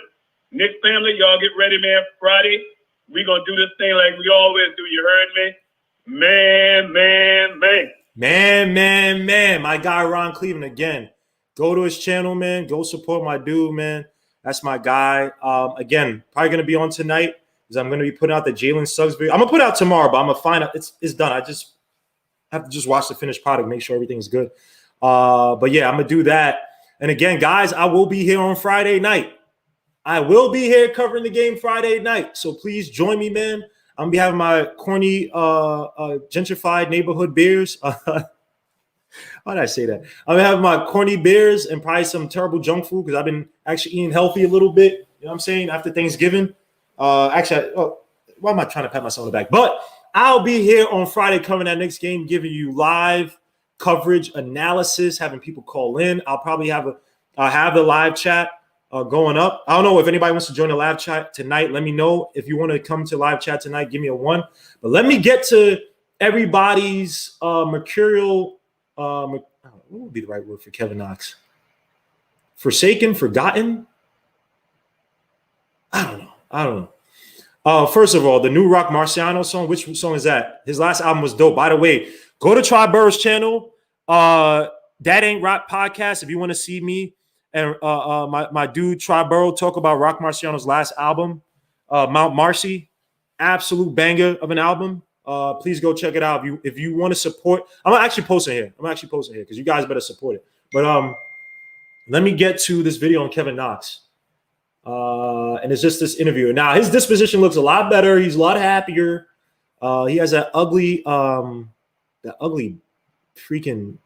Knicks family, y'all get ready, man. Friday, we gonna do this thing like we always do. You heard me? Man. My guy Ron Cleveland again. Go to his channel, man. Go support my dude, man. That's my guy. Again, probably gonna be on tonight because I'm gonna be putting out the Jalen Suggs video. I'm gonna put it out tomorrow, but I'm gonna find out it's done. I just have to watch the finished product, make sure everything's good. But yeah, I'm gonna do that. And again, guys, I will be here on Friday night. I will be here covering the game Friday night. So please join me, man. I'm gonna be having my corny gentrified neighborhood beers. Why did I say that? I'm gonna have my corny beers and probably some terrible junk food because I've been actually eating healthy a little bit. You know what I'm saying? After Thanksgiving. Why am I trying to pat myself on the back? But I'll be here on Friday covering that next game, giving you live coverage, analysis, having people call in. I'll probably have the live chat going up. I don't know if anybody wants to join the live chat tonight. Let me know if you want to come to live chat tonight. Give me a 1. But let me get to everybody's mercurial. What would be the right word for Kevin Knox? Forsaken, forgotten? I don't know. First of all, the new Rock Marciano song. Which song is that? His last album was dope. By the way, go to Tri-Burrow's channel. That Ain't Rock podcast. If you want to see me and my dude Tri-Burrow talk about Rock Marciano's last album, Mount Marcy, absolute banger of an album. Please go check it out. If you want to support, I'm actually posting here because you guys better support it. But let me get to this video on Kevin Knox. And it's just this interview. Now his disposition looks a lot better. He's a lot happier. He has that ugly freaking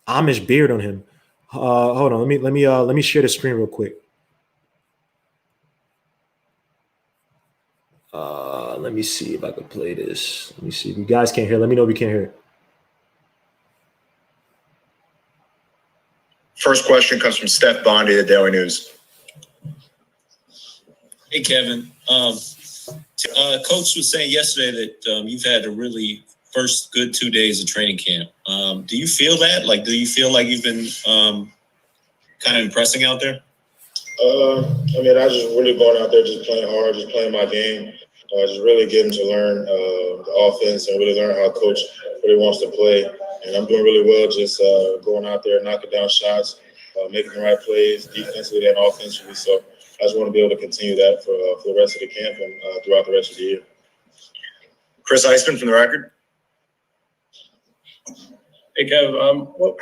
Amish beard on him. Hold on, let me share the screen real quick. Let me see if I can play this. Let me see if you guys can't hear. Let me know if you can't hear it. First question comes from Steph Bondi, the Daily News. Hey, Kevin. Coach was saying yesterday that you've had a really first good 2 days of training camp. Do you feel that? Do you feel like you've been kind of impressing out there? I just really going out there, just playing hard, just playing my game, just really getting to learn the offense and really learn how coach really wants to play. And I'm doing really well, just going out there, knocking down shots, making the right plays defensively and offensively. So I just want to be able to continue that for the rest of the camp and throughout the rest of the year. Chris Eisman from The Record. Hey, Kev,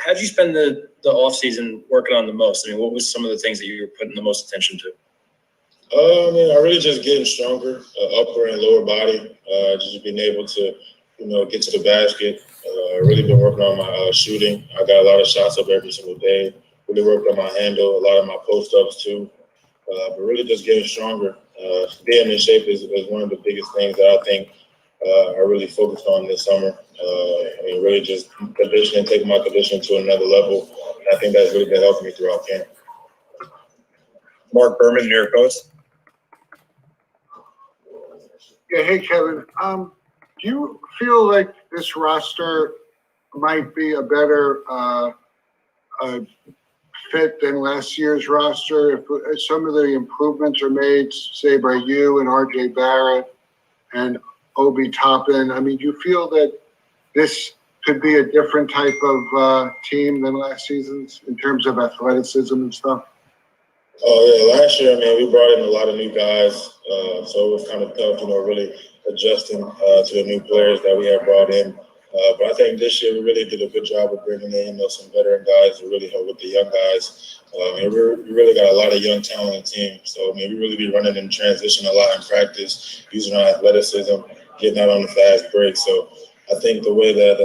how did you spend the offseason working on the most? I mean, what was some of the things that you were putting the most attention to? I really just getting stronger, upper and lower body, just being able to, get to the basket. Really been working on my shooting. I got a lot of shots up every single day. Really working on my handle, a lot of my post-ups too. But really just getting stronger. Staying in shape is one of the biggest things that I think I really focused on this summer. Really just conditioning, taking my conditioning to another level. And I think that's really been helping me throughout camp. Mark Berman, New York Post. Yeah, hey, Kevin. Do you feel like this roster might be a better fit than last year's roster? If some of the improvements are made, say, by you and R.J. Barrett and Obi Toppin, do you feel that this could be a different type of team than last season's in terms of athleticism and stuff? Oh, yeah. Last year, we brought in a lot of new guys, so it was kind of tough, really adjusting to the new players that we have brought in. But I think this year we really did a good job of bringing in some veteran guys to really help with the young guys. We really got a lot of young talent on the team. So, we really be running in transition a lot in practice, using our athleticism, getting out on the fast break. So I think the way that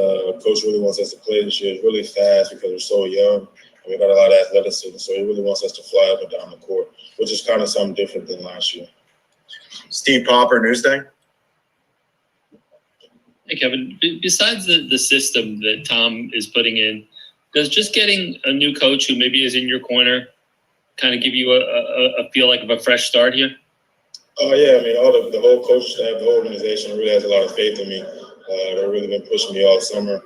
coach really wants us to play this year is really fast because we're so young. We got a lot of athleticism, so he really wants us to fly up and down the court, which is kind of something different than last year. Steve Popper, Newsday. Hey, Kevin, besides the system that Tom is putting in, does just getting a new coach who maybe is in your corner kind of give you a feel like of a fresh start here? Oh, yeah. The whole coach staff, the whole organization really has a lot of faith in me. They've really been pushing me all summer.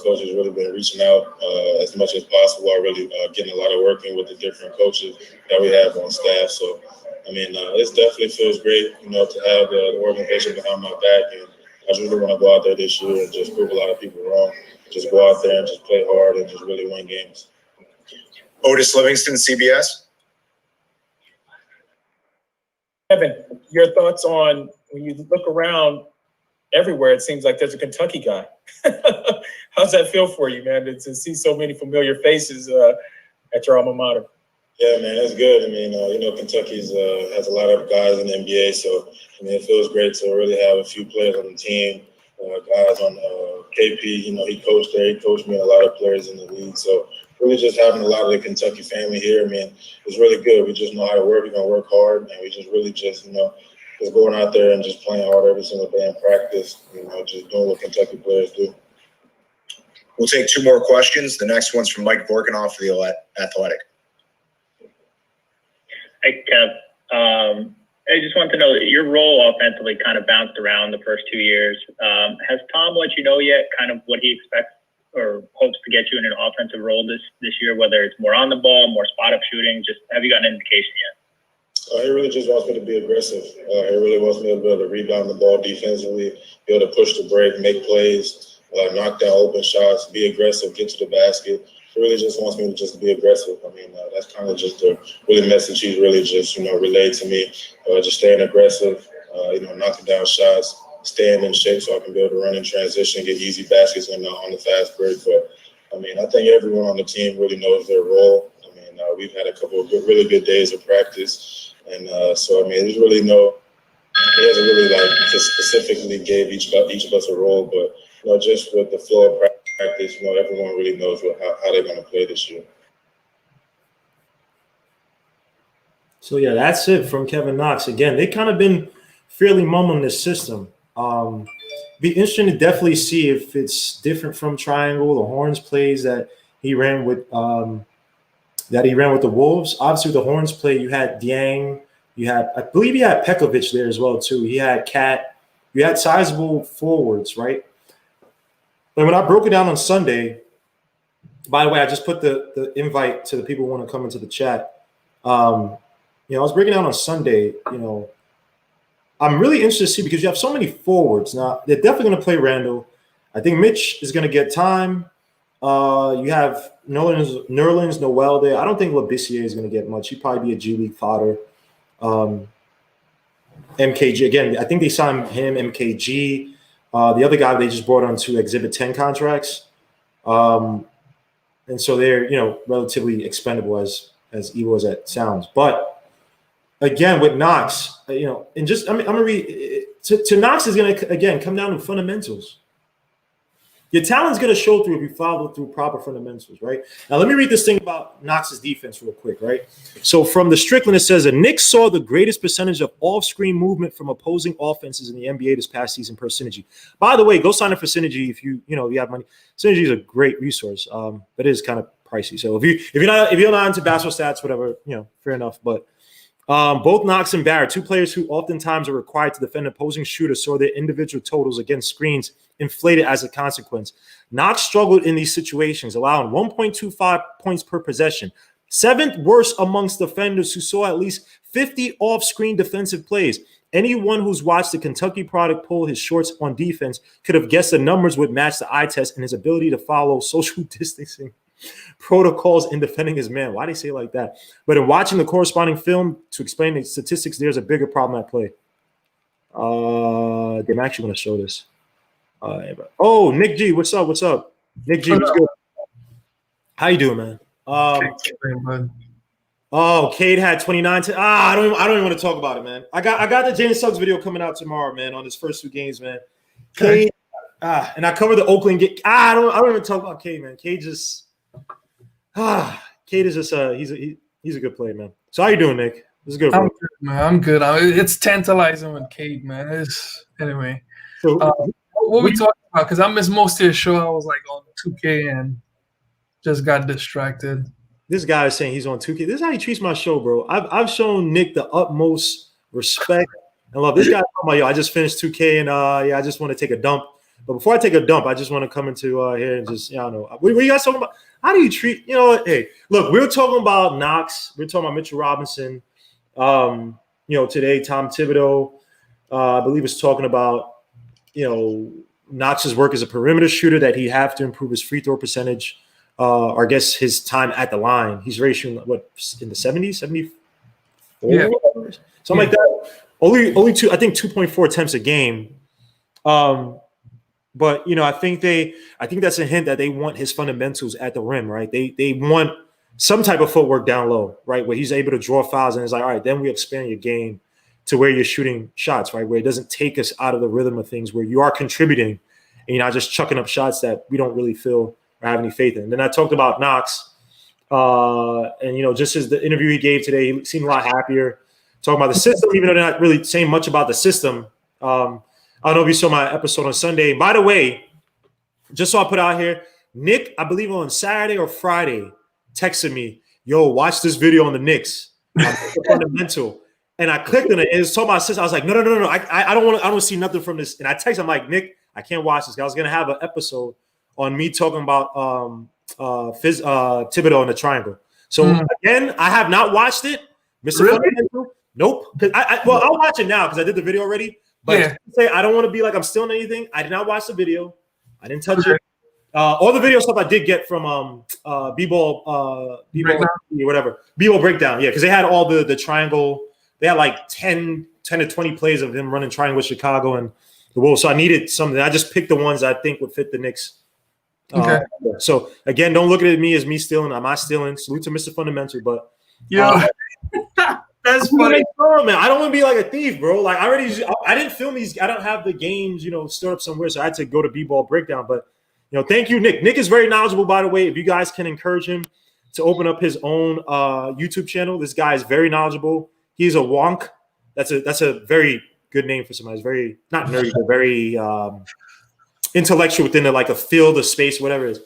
Coach has really been reaching out as much as possible. I really getting a lot of working with the different coaches that we have on staff. So, it definitely feels great, to have the organization behind my back. And I just really want to go out there this year and just prove a lot of people wrong. Just go out there and just play hard and just really win games. Otis Livingston, CBS. Kevin, your thoughts on when you look around everywhere, it seems like there's a Kentucky guy. How's that feel for you, man, to see so many familiar faces at your alma mater? Yeah, man, that's good. I mean, Kentucky's has a lot of guys in the NBA, so I mean, it feels great to really have a few players on the team. Guys on KP, he coached there. He coached me and a lot of players in the league. So really just having a lot of the Kentucky family here, I mean, it's really good. We just know how to work. We're gonna work hard, and we just really just going out there and just playing hard every single day in practice. Just doing what Kentucky players do. We'll take two more questions. The next one's from Mike Vorkanoff for the Athletic. Hey, Kev. I just want to know that your role offensively kind of bounced around the first 2 years. Has Tom let you know yet kind of what he expects or hopes to get you in an offensive role this year, whether it's more on the ball, more spot-up shooting? Just have you gotten an indication yet? He really just wants me to be aggressive. He really wants me to be able to rebound the ball defensively, be able to push the break, make plays, knock down open shots, be aggressive, get to the basket. He really just wants me to just be aggressive. I mean, that's kind of just the really message he's really just, relayed to me. Just staying aggressive, knocking down shots, staying in shape so I can be able to run in transition, get easy baskets on the fast break. But, I mean, I think everyone on the team really knows their role. I mean, we've had a couple of really good days of practice. And so, I mean, there's really he hasn't really just specifically gave each of us a role, but, just with the flow of practice, everyone really knows how they're going to play this year. So, yeah, that's it from Kevin Knox. Again, they kind of been fairly mum on this system. Be interesting to definitely see if it's different from triangle, the horns plays that he ran with the Wolves. Obviously, with the horns play, you had Dieng, I believe you had Pekovic there as well too. He had Cat. You had sizable forwards, right? And when I broke it down on Sunday, by the way, I just put the invite to the people who want to come into the chat. I was breaking down on Sunday. I'm really interested to see because you have so many forwards. Now, they're definitely going to play Randall. I think Mitch is going to get time. You have Nerlens Noel there. I don't think Labissiere is going to get much. He'd probably be a G League fodder. MKG, again, I think they signed him, MKG. The other guy they just brought on to Exhibit 10 contracts. And so they're, relatively expendable as evil as that sounds. But again, with Knox, and just, I'm going to read to Knox is going to, again, come down to fundamentals. Your talent's going to show through if you follow through proper fundamentals, right? Now, let me read this thing about Knox's defense real quick, right? So from the Strickland, it says, the Knicks saw the greatest percentage of off-screen movement from opposing offenses in the NBA this past season per Synergy. By the way, go sign up for Synergy if you have money. Synergy is a great resource, but it is kind of pricey. So if you're not into basketball stats, whatever, fair enough. But both Knox and Barrett, two players who oftentimes are required to defend opposing shooters, saw their individual totals against screens inflated as a consequence. Knox struggled in these situations, allowing 1.25 points per possession. Seventh worst amongst defenders who saw at least 50 off-screen defensive plays. Anyone who's watched the Kentucky product pull his shorts on defense could have guessed the numbers would match the eye test and his ability to follow social distancing protocols in defending his man. Why do they say it like that? But in watching the corresponding film to explain the statistics, there's a bigger problem at play. I'm actually going to show this. Nick G, what's up? Nick G, what's good? How you doing, man? Cade had 29. I don't even want to talk about it, man. I got the Jalen Suggs video coming out tomorrow, man, on his first two games, man. Cade, and I covered the Oakland game. I don't even talk about Cade, man. Cade is just he's a good player, man. So how you doing, Nick? This is good, bro. I'm good, man. I'm good. It's tantalizing with Cade, man. Anyway. So what we talking about? Because I missed most of your show. I was like on 2K and just got distracted. This guy is saying he's on 2K. This is how he treats my show, bro. I've shown Nick the utmost respect and love. This guy talking about, yo, I just finished 2K and I just want to take a dump. But before I take a dump, I just want to come into here and just, I don't know. What are you guys talking about? How do you treat, hey, look, we're talking about Knox. We're talking about Mitchell Robinson. Today, Tom Thibodeau, I believe, is talking about, Knox's work as a perimeter shooter, that he'd have to improve his free throw percentage, or I guess his time at the line. He's really shooting, in the 70s, 74? Yeah. Something like that. Only 2.4 attempts a game. But I think that's a hint that they want his fundamentals at the rim, right? They want some type of footwork down low, right, where he's able to draw fouls, and it's like, all right, then we expand your game to where you're shooting shots, right, where it doesn't take us out of the rhythm of things, where you are contributing and you're not just chucking up shots that we don't really feel or have any faith in. And then I talked about Knox, and, you know, just as the interview he gave today, he seemed a lot happier talking about the system, even though they're not really saying much about the system. I don't know if you saw my episode on Sunday. By the way, just so I put out here, Nick, I believe on Saturday or Friday, texted me, yo, watch this video on the Knicks. Fundamental. And I clicked on it, and it was talking about system. I was like, no. I don't see nothing from this. And I texted him like, Nick, I can't watch this. I was gonna have an episode on me talking about Thibodeau in the triangle. So again, I have not watched it. Mr. Really? Fundamental, nope. Well, I'll watch it now because I did the video already. But say I don't want to be like I'm stealing anything. I did not watch the video. I didn't touch it. All the video stuff I did get from B-Ball whatever. B-Ball Breakdown, yeah, because they had all the triangle. They had like 10 to 20 plays of him running triangle with Chicago and the Wolves. So I needed something. I just picked the ones I think would fit the Knicks. Okay. So again, don't look at me as me stealing. I'm not stealing. Salute to Mr. Fundamental, but that's funny. Man, I don't want to be like a thief, bro. Like I didn't film these. I don't have the games, you know, stored up somewhere, so I had to go to B-Ball Breakdown. But you know, thank you, Nick. Nick is very knowledgeable, by the way. If you guys can encourage him to open up his own YouTube channel, this guy is very knowledgeable. He's a wonk. That's a very good name for somebody. He's very not nerdy, but very intellectual within like a field, a space, whatever it is.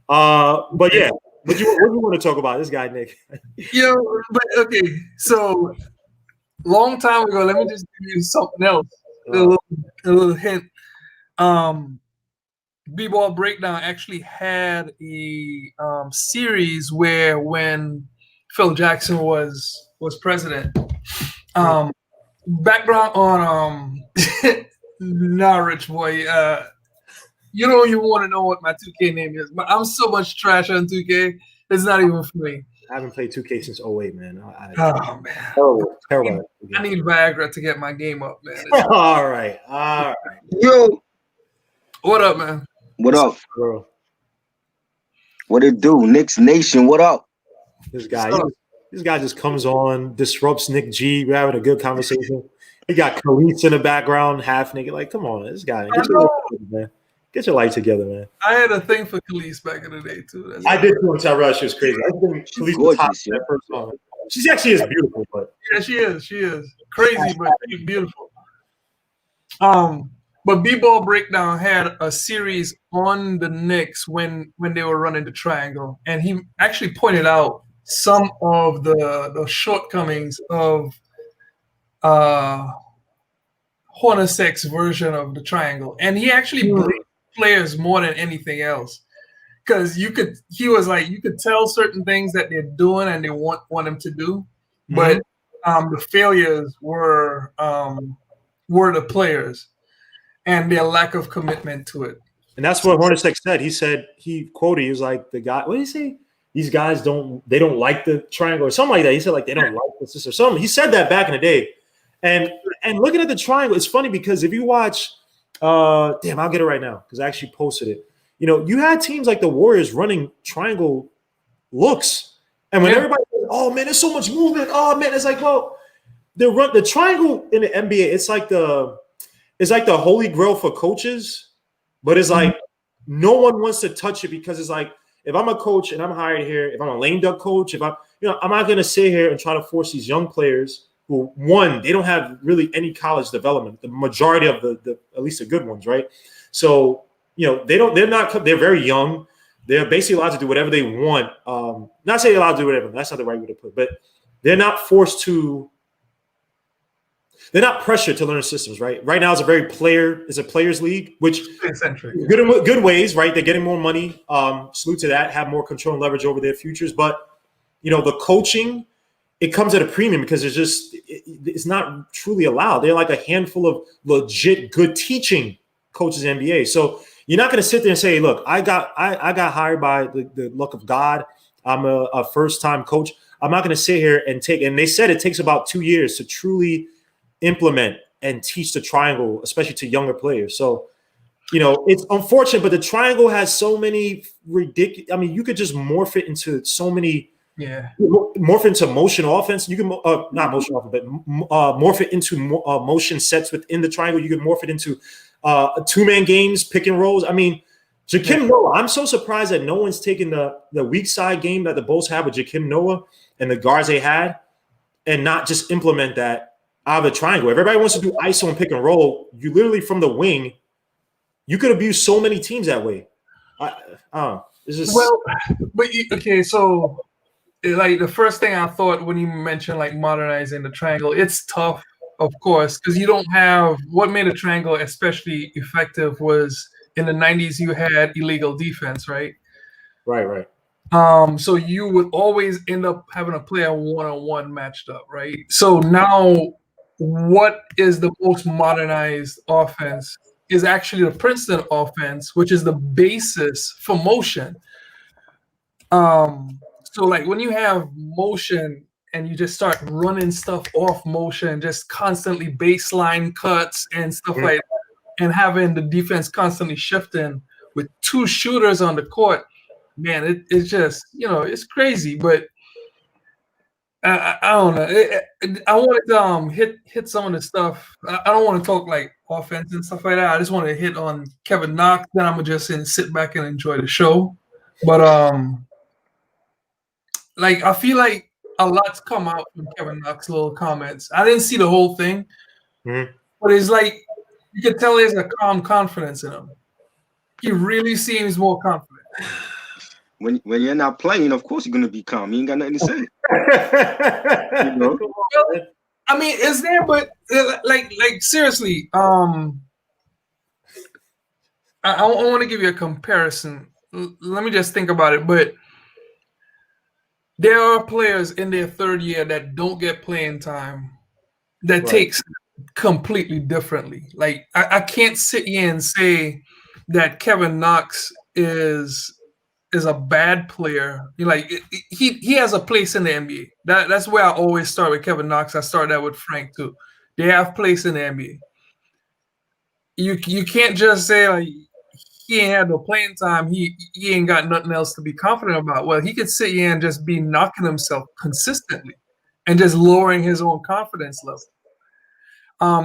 But yeah, what do you want to talk about? This guy, Nick. But okay, so long time ago, let me just give you something else. A little hint. B-Ball Breakdown actually had a series where when Phil Jackson was president. Background on nah, rich boy. You don't even want to know what my 2K name is, but I'm so much trash on 2K. It's not even funny. I haven't played 2K since 08, man. Oh man. Terrible. I need Viagra to get my game up, man. All right. Yo, what up, man? What up, bro? What it do, Knicks Nation? What up? This guy just comes on, disrupts Nick G. We're having a good conversation. He got Khalees in the background, half naked. Like, come on, this guy. Get your life together, man. I had a thing for Khalees back in the day too. I did too until I realized she was crazy. I think Khalees was hot in that first song. She actually is beautiful, but yeah, she is crazy, but she's beautiful. But B-Ball Breakdown had a series on the Knicks when they were running the triangle, and he actually pointed out some of the shortcomings of Hornacek's version of the triangle, and he actually blamed players more than anything else, because you could tell certain things that they're doing and they want them to do, but the failures were the players and their lack of commitment to it. And that's what Hornacek said. He was like, the guy, what did he say? These guys don't like the triangle or something like that. He said like they don't like this or something. He said that back in the day. And looking at the triangle, it's funny because if you watch, I'll get it right now because I actually posted it. You know, you had teams like the Warriors running triangle looks, and when everybody goes, oh man, there's so much movement. Oh man, it's like, well, the triangle in the NBA, it's like the holy grail for coaches, but it's like no one wants to touch it because it's like if I'm a coach and I'm hired here, if I'm a lame duck coach, I'm not going to sit here and try to force these young players who, one, they don't have really any college development, the majority of the at least the good ones, right? So, you know, they're very young. They're basically allowed to do whatever they want. Not saying allowed to do whatever, that's not the right way to put it, but they're not pressured to learn systems, right? Right now it's a players league, which good ways, right? They're getting more money. Salute to that, have more control and leverage over their futures. But, you know, the coaching, it comes at a premium because it's not truly allowed. They're like a handful of legit good teaching coaches in the NBA. So you're not going to sit there and say, look, I got hired by the luck of God. I'm a first-time coach. I'm not going to sit here and they said it takes about 2 years to truly implement and teach the triangle, especially to younger players. So, you know, it's unfortunate, but the triangle has so many ridiculous. I mean, you could just morph it into so many Yeah. Morph into motion offense. You can not motion offense, but morph it into motion sets within the triangle. You can morph it into two-man games, pick and rolls. I mean, Jakim Noah. I'm so surprised that no one's taken the weak side game that the Bulls had with Jakim Noah and the guards they had, and not just implement that out of the triangle. If everybody wants to do ISO and pick and roll, you literally from the wing, you could abuse so many teams that way. It's just okay. So, like the first thing I thought when you mentioned like modernizing the triangle, it's tough, of course, because you don't have what made a triangle especially effective was in the 90s you had illegal defense, right? Right. So you would always end up having a player one-on-one matched up, right? So now what is the most modernized offense is actually the Princeton offense, which is the basis for motion. So like when you have motion and you just start running stuff off motion, just constantly baseline cuts and stuff like that, and having the defense constantly shifting with two shooters on the court, man, it's just, it's crazy. But I don't know. I wanted to hit some of the stuff. I don't want to talk like offense and stuff like that. I just want to hit on Kevin Knox. Then I'm gonna just sit back and enjoy the show. But like I feel like a lot's come out from Kevin Knox's little comments. I didn't see the whole thing, but it's like you can tell there's a calm confidence in him. He really seems more confident. When you're not playing, of course you're gonna be calm. You ain't got nothing to say. Well, I mean, is there? But like seriously, I want to give you a comparison. Let me just think about it. But there are players in their third year that don't get playing time that takes completely differently. Like I can't sit here and say that Kevin Knox is a bad player. Like he has a place in the NBA. That's where I always start with Kevin Knox. I start that with Frank too. They have place in the NBA. You can't just say like he ain't had no playing time. He ain't got nothing else to be confident about. Well, he could sit here and just be knocking himself consistently and just lowering his own confidence level.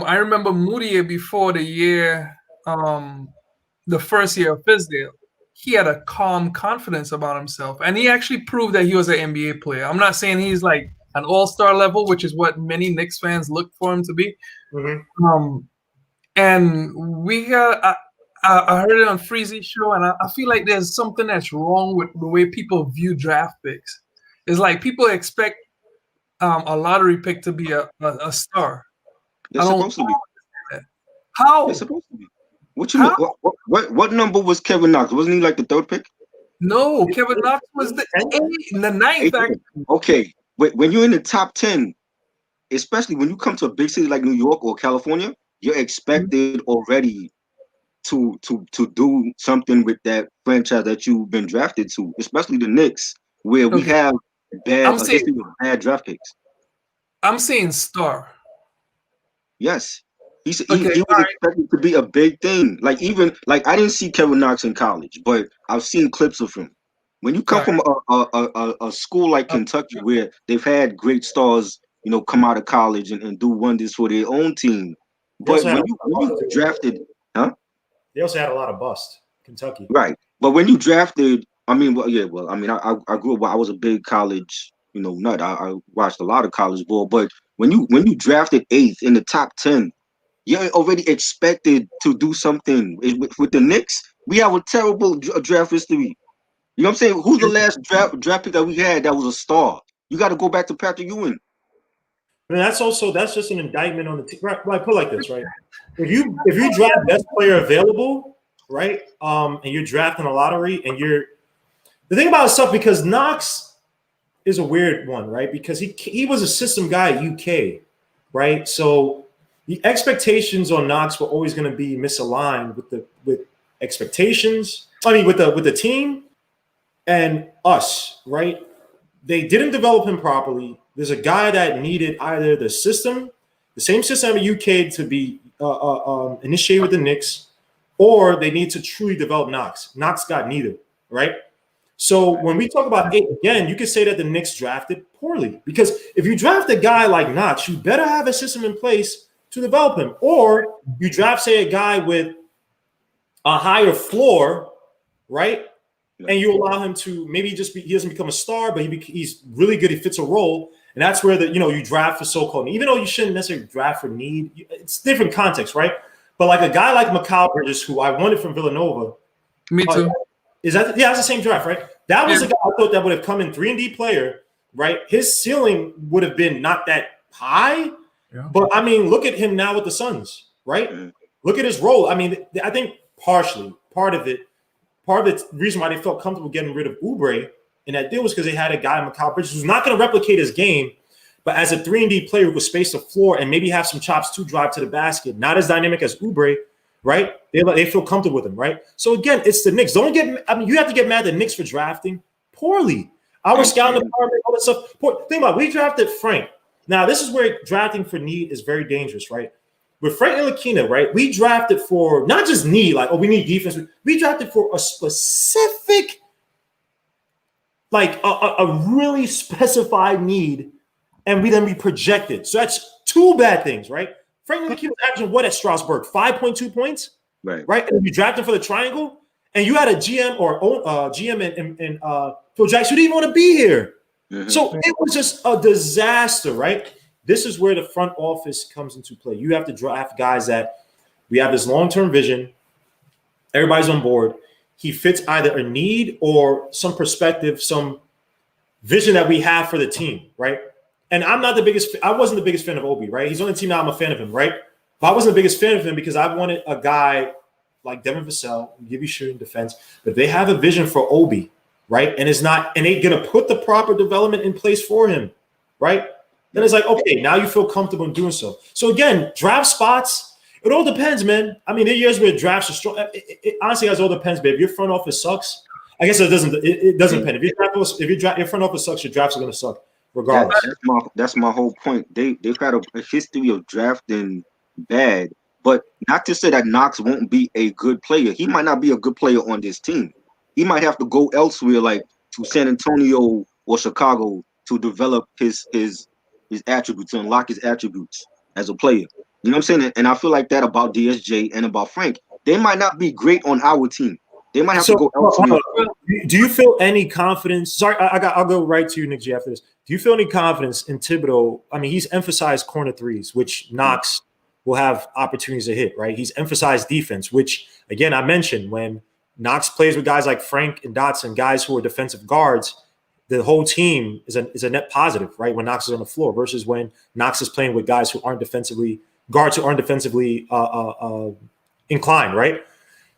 I remember Moutier before the year, the first year of Fizdale. He had a calm confidence about himself, and he actually proved that he was an NBA player. I'm not saying he's like an all-star level, which is what many Knicks fans look for him to be. And we got, I heard it on Freezy's show, and I feel like there's something that's wrong with the way people view draft picks. It's like people expect a lottery pick to be a star. They're supposed to be. How? They're supposed to be. What you mean? What number was Kevin Knox? Wasn't he like the third pick? No, Kevin Knox was the ninth. Okay, when you're in the top 10, especially when you come to a big city like New York or California, you're expected already to do something with that franchise that you've been drafted to, especially the Knicks, where we have bad draft picks. I'm saying star. Yes. He was expected to be a big thing. Like I didn't see Kevin Knox in college, but I've seen clips of him. When you come from a school like Kentucky where they've had great stars, come out of college and do wonders for their own team. But when you drafted, they also had a lot of bust, Kentucky. Right. But when you drafted, I grew up, I was a big college, nut. I watched a lot of college ball, but when you drafted 8th in the top 10, you're already expected to do something. With the Knicks, we have a terrible draft history. You know what I'm saying? Who's the last draft pick that we had that was a star? You got to go back to Patrick Ewing. I mean, that's just an indictment on the team. Right, put it like this, right? If you draft best player available, right, and you're drafting a lottery, and the thing about stuff, because Knox is a weird one, right? Because he was a system guy at UK, right? So the expectations on Knox were always going to be misaligned with expectations. I mean, with the team and us, right? They didn't develop him properly. There's a guy that needed either the same system in UK to be initiated with the Knicks, or they need to truly develop Knox. Knox got neither, right? So when we talk about 8, again, you could say that the Knicks drafted poorly, because if you draft a guy like Knox, you better have a system in place to develop him, or you draft, say, a guy with a higher floor, right? And you allow him to maybe he doesn't become a star, but he's really good. He fits a role, and that's where you draft for so-called. Even though you shouldn't necessarily draft for need, it's different context, right? But like a guy like Mikal Bridges, who I wanted from Villanova. Me too. It's the same draft, right? That was a guy I thought that would have come in 3-and-D player, right? His ceiling would have been not that high, but I mean, look at him now with the Suns, right? Look at his role. I mean, I think part of the reason why they felt comfortable getting rid of Oubre in that deal was because they had a guy, Mikal Bridges, who's not going to replicate his game, but as a 3-and-D player who could space the floor and maybe have some chops to drive to the basket, not as dynamic as Oubre, right? They feel comfortable with him, right? So again, it's the Knicks. You have to get mad at the Knicks for drafting poorly. Our scouting department, all that stuff. Think about it. We drafted Frank. Now, this is where drafting for need is very dangerous, right? With Frank Ntilikina, right? We drafted for not just need, like, we need defense. We drafted for a specific, like a really specified need, and we projected. So that's 2 bad things, right? Frank Ntilikina was averaging what at Strasbourg? 5.2 points, right? And you drafted for the triangle, and you had a GM or GM and Phil Jackson who didn't want to be here. So it was just a disaster, right? This is where the front office comes into play. You have to draft guys that we have this long-term vision. Everybody's on board. He fits either a need or some perspective, some vision that we have for the team, right? And I wasn't the biggest fan of Obi, right? He's on the team now. I'm a fan of him, right? But I wasn't the biggest fan of him because I wanted a guy like Devin Vassell, give you shooting defense, but they have a vision for Obi, right? And they're going to put the proper development in place for him, right? Then it's like, okay, now you feel comfortable in doing so. So again, draft spots, it all depends, man. I mean, there are years where drafts are strong. It honestly, guys, all depends, but if your front office sucks, I guess it doesn't depend. If your front office sucks, your drafts are going to suck regardless. That's my whole point. They've had a history of drafting bad, but not to say that Knox won't be a good player. He might not be a good player on this team. He might have to go elsewhere, like to San Antonio or Chicago, to develop his attributes, to unlock his attributes as a player. You know what I'm saying? And I feel like that about DSJ and about Frank. They might not be great on our team. They might have to go elsewhere. Do you feel any confidence? Sorry, I'll go right to you, Nick G, after this. Do you feel any confidence in Thibodeau? I mean, he's emphasized corner threes, which Knox will have opportunities to hit, right? He's emphasized defense, which, again, I mentioned when Knox plays with guys like Frank and Dotson, guys who are defensive guards, the whole team is a net positive, right? When Knox is on the floor versus when Knox is playing with guys who aren't defensively inclined, right?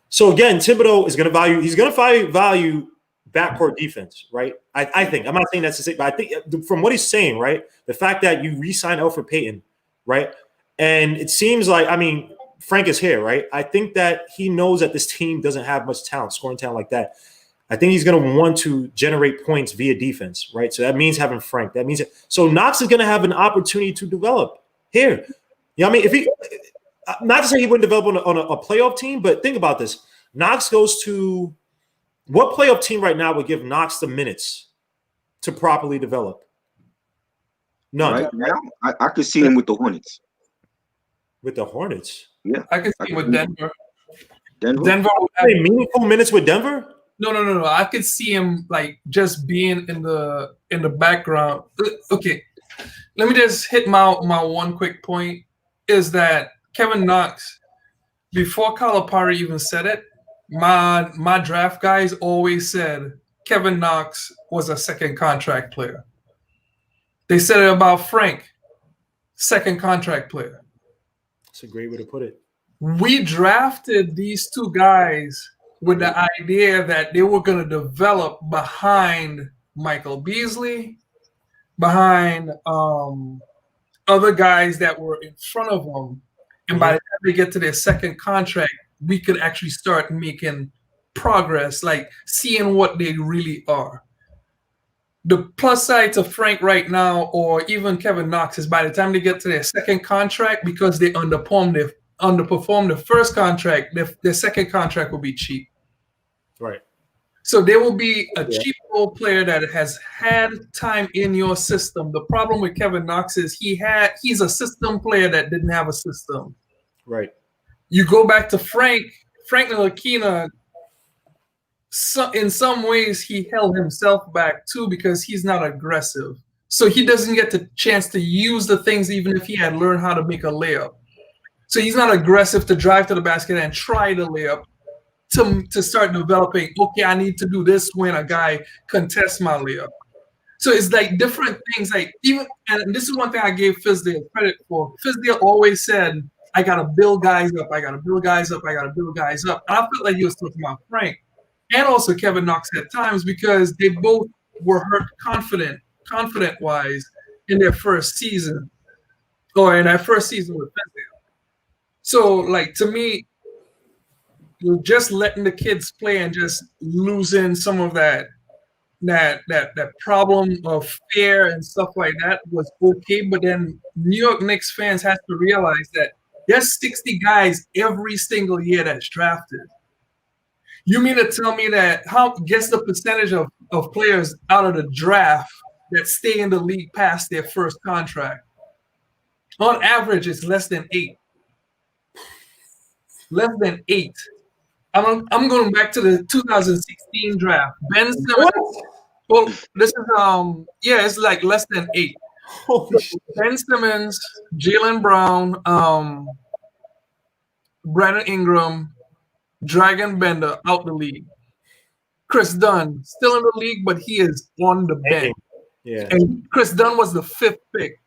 So again, Thibodeau is going to value backcourt defense, right? I think. I'm not saying that's the same, but I think from what he's saying, right? The fact that you re-sign Elfrid Payton, right? And it seems like, I mean, Frank is here, right? I think that he knows that this team doesn't have much talent, scoring talent like that. I think he's going to want to generate points via defense, right? So that means having Frank. So Knox is going to have an opportunity to develop here. You know what I mean? Not to say he wouldn't develop on a playoff team, but think about this. Knox goes to what playoff team right now would give Knox the minutes to properly develop? None. Right now, I could see him with the Hornets. With the Hornets? Yeah. I could see him with Denver. Denver would have meaningful minutes with Denver? No. I could see him like just being in the background. Okay. Let me just hit my one quick point is that Kevin Knox, before Calipari even said it, my draft guys always said Kevin Knox was a second contract player. They said it about Frank, second contract player. That's a great way to put it. We drafted these 2 guys with the idea that they were going to develop behind Michael Beasley, behind other guys that were in front of them. And by the time they get to their second contract, we could actually start making progress, like seeing what they really are. The plus side to Frank right now, or even Kevin Knox, is by the time they get to their second contract, because they underperformed the first contract, their second contract will be cheap. Right. So there will be a cheap role player that has had time in your system. The problem with Kevin Knox is he's a system player that didn't have a system. Right. You go back to Frank Ntilikina. So in some ways, he held himself back too because he's not aggressive. So he doesn't get the chance to use the things even if he had learned how to make a layup. So he's not aggressive to drive to the basket and try the layup to start developing, okay, I need to do this when a guy contests my layup. So it's like different things. Like even, and this is one thing I gave Fizdale credit for. Fizdale always said, I got to build guys up. I got to build guys up. I got to build guys up. And I felt like he was talking about Frank and also Kevin Knox at times because they both were hurt confident-wise in their first season or in that first season with Fizdale. So, like, to me, just letting the kids play and just losing some of that problem of fear and stuff like that was okay. But then New York Knicks fans have to realize that there's 60 guys every single year that's drafted. You mean to tell me that guess the percentage of players out of the draft that stay in the league past their first contract? On average, it's less than 8. Less than 8. I'm going back to the 2016 draft. Ben Simmons. Well, this is it's like less than 8. Ben Simmons, Jaylen Brown, Brandon Ingram, Dragon Bender out the league. Chris Dunn still in the league, but he is on the bench. Yeah. And Chris Dunn was the 5th pick.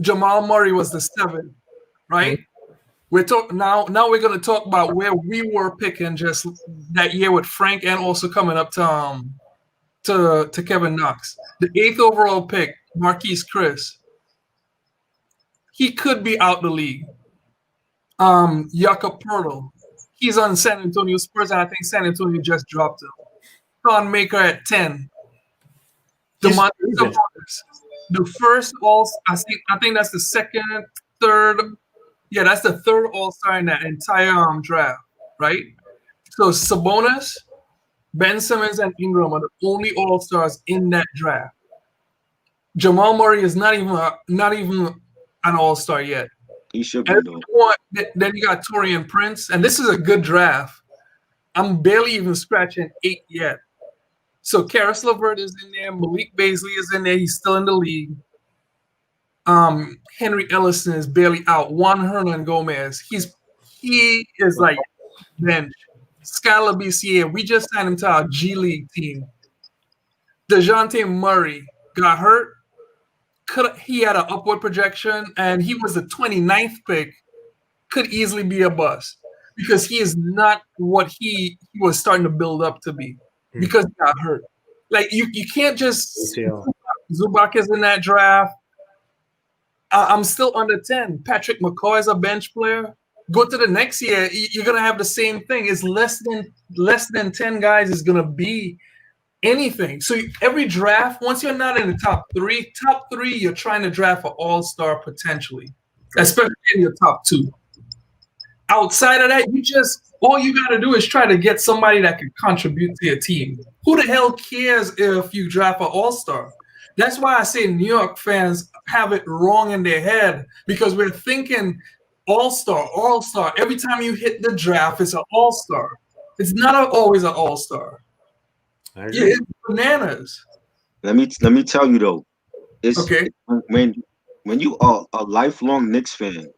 Jamal Murray was the 7th, right? Mm-hmm. We're talking now we're going to talk about where we were picking just that year with Frank and also coming up to Kevin Knox. The 8th overall pick, Marquise Chris. He could be out the league. Jakob Poeltl. He's on San Antonio Spurs, and I think San Antonio just dropped him. Sean Maker at 10. DeMonte Sabonis. The first I think that's the second, third. Yeah, that's the 3rd All-Star in that entire draft, right? So Sabonis, Ben Simmons, and Ingram are the only All-Stars in that draft. Jamal Murray is not even an All-Star yet. He should be though. Then you got Taurean Prince, and this is a good draft. I'm barely even scratching 8 yet. So Karis LeVert is in there. Malik Beasley is in there. He's still in the league. Henry Ellison is barely out. Juan Hernan Gomez. He is like bench. Skylar BCA. We just signed him to our G League team. DeJounte Murray got hurt. He had an upward projection, and he was the 29th pick. Could easily be a bust because he is not what he was starting to build up to be because he got hurt. Like you can't just Zubac is in that draft. I'm still under 10. Patrick McCaw is a bench player. Go to the next year, you're gonna have the same thing. It's less than 10 guys is gonna be anything. So every draft, once you're not in the top three, you're trying to draft an all-star potentially, especially in your top 2. Outside of that, all you got to do is try to get somebody that can contribute to your team. Who the hell cares if you draft an all-star? That's why I say New York fans have it wrong in their head because we're thinking all-star. Every time you hit the draft, it's an all-star. It's not always an all-star. It's bananas. Let me tell you though, it's okay when you are a lifelong Knicks fan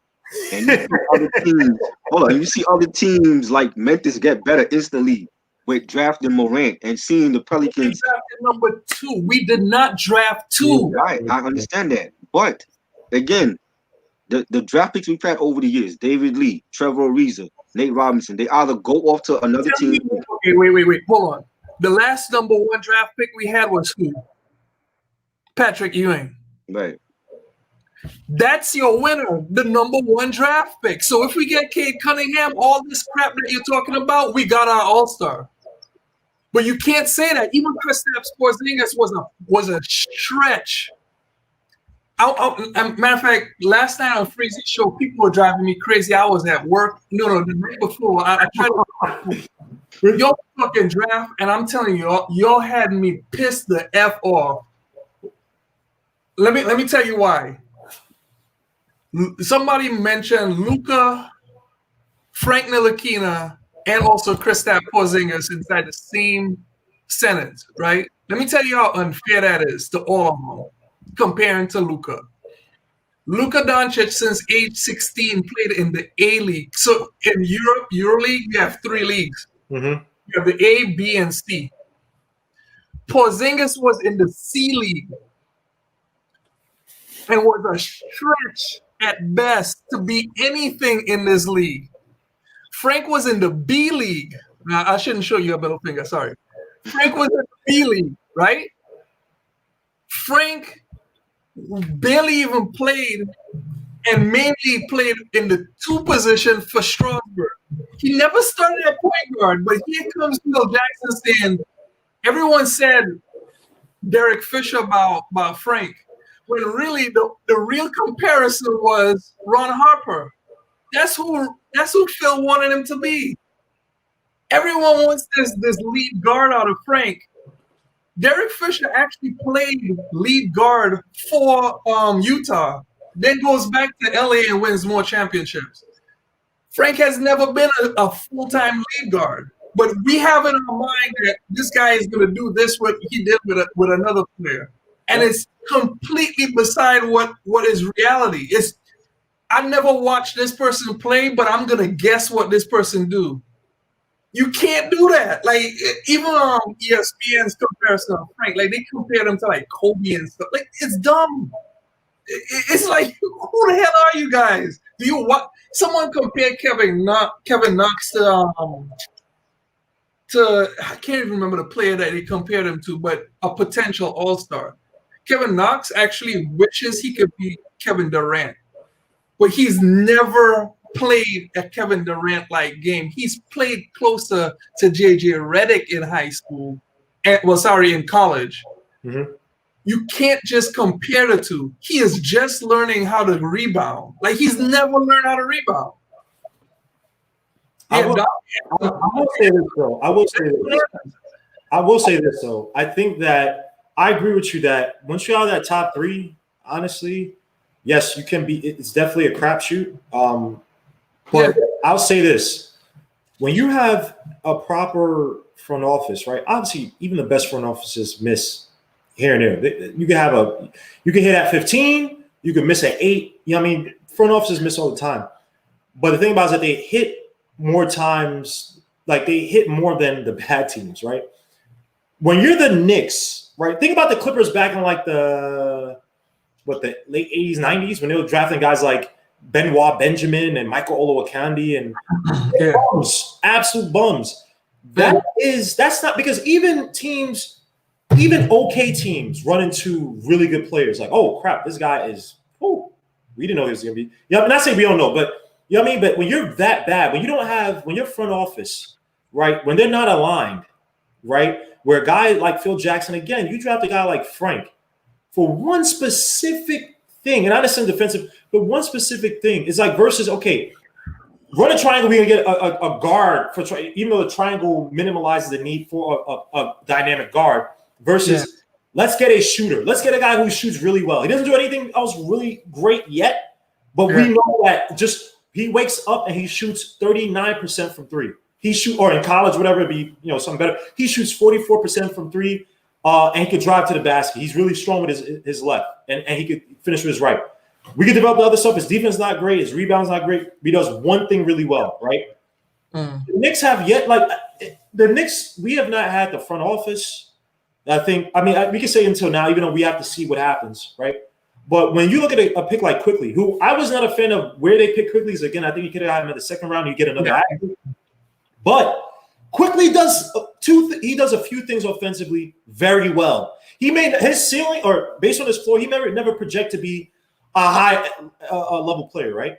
and you see other teams. Hold on, you see other teams like Memphis get better instantly with drafting Morant and seeing the Pelicans. We drafted number 2. We did not draft 2. Right, I understand that, but again, the draft picks we've had over the years: David Lee, Trevor Ariza, Nate Robinson. They either go off to another team. Okay, wait, hold on. The last number 1 draft pick we had was who? Patrick Ewing. Right. That's your winner, the number 1 draft pick. So if we get Cade Cunningham, all this crap that you're talking about, we got our all-star. But you can't say that. Even Kristaps Porzingis was a stretch. Matter of fact, last night on Freezy's show, people were driving me crazy. I was at work. No, the night before, I tried to Y'all fucking draft, and I'm telling you, y'all had me pissed the F off. Let me tell you why. Somebody mentioned Luka, Frank Ntilikina, and also Kristaps Porzingis inside the same sentence, right? Let me tell you how unfair that is to all of them, comparing to Luka. Luka Doncic, since age 16, played in the A League. So in Europe, EuroLeague, you have 3 leagues. Mm-hmm. You have the A, B, and C. Porzingis was in the C League and was a stretch at best to be anything in this league. Frank was in the B League. Now, I shouldn't show you a middle finger, sorry. Frank was in the B League, right? Frank barely even played and mainly played in the 2 position for Strasbourg. He never started at point guard, but here comes Phil Jackson saying, everyone said Derek Fisher about Frank, when really the real comparison was Ron Harper. That's who Phil wanted him to be. Everyone wants this lead guard out of Frank. Derek Fisher actually played lead guard for Utah, then goes back to LA and wins more championships. Frank has never been a full-time lead guard, but we have in our mind that this guy is going to do this what he did with another player, and it's completely beside what is reality. I've never watched this person play, but I'm going to guess what this person do. You can't do that. Like, even ESPN's comparison of Frank, like they compare them to like Kobe and stuff. Like, it's dumb. It's like, who the hell are you guys? Do you what? Someone compared Kevin Knox to I can't even remember the player that he compared him to, but a potential all-star. Kevin Knox actually wishes he could be Kevin Durant, but he's never played a Kevin Durant-like game. He's played closer to JJ Redick in high school, in college. Mm-hmm. You can't just compare the two. He is just learning how to rebound. Like, he's never learned how to rebound. I will say this, though. I will say this, though. I think that I agree with you that once you're out of that top 3, honestly, yes, you can be. It's definitely a crapshoot. But I'll say this: when you have a proper front office, right? Obviously, even the best front offices miss here and there. You can hit at 15, you can miss at 8. You know what I mean? Front offices miss all the time. But the thing about it is that they hit more times, like they hit more than the bad teams, right? When you're the Knicks, right? Think about the Clippers back in like the late 80s, 90s, when they were drafting guys like Benoit Benjamin and Michael Olowokandi and bums, absolute bums. That's not because even okay teams run into really good players. Like, oh crap, this guy is. Oh, we didn't know he was gonna be. Yeah, I'm not saying we don't know, but you know what I mean. But when you're that bad, when your front office, right, when they're not aligned, right, where a guy like Phil Jackson, again, you draft a guy like Frank for one specific thing, and I understand defensive, but one specific thing is like versus okay. Run a triangle, we're going to get a guard, even though the triangle minimalizes the need for a dynamic guard, versus let's get a shooter. Let's get a guy who shoots really well. He doesn't do anything else really great yet, but we know that just he wakes up and he shoots 39% from 3. Or in college, whatever, it'd be something better. He shoots 44% from 3, and he could drive to the basket. He's really strong with his left, and he could finish with his right. We can develop the other stuff. His defense is not great. His rebound's not great. He does one thing really well, right? The Knicks have yet, we have not had the front office. We can say until now, even though we have to see what happens, right? But when you look at a pick like Quickly, who I was not a fan of where they pick Quickly, again, I think you could have had him in the second round. You get another athlete. But Quickly does he does a few things offensively very well. He made his ceiling, or based on his floor, he never project to be a high level player, right?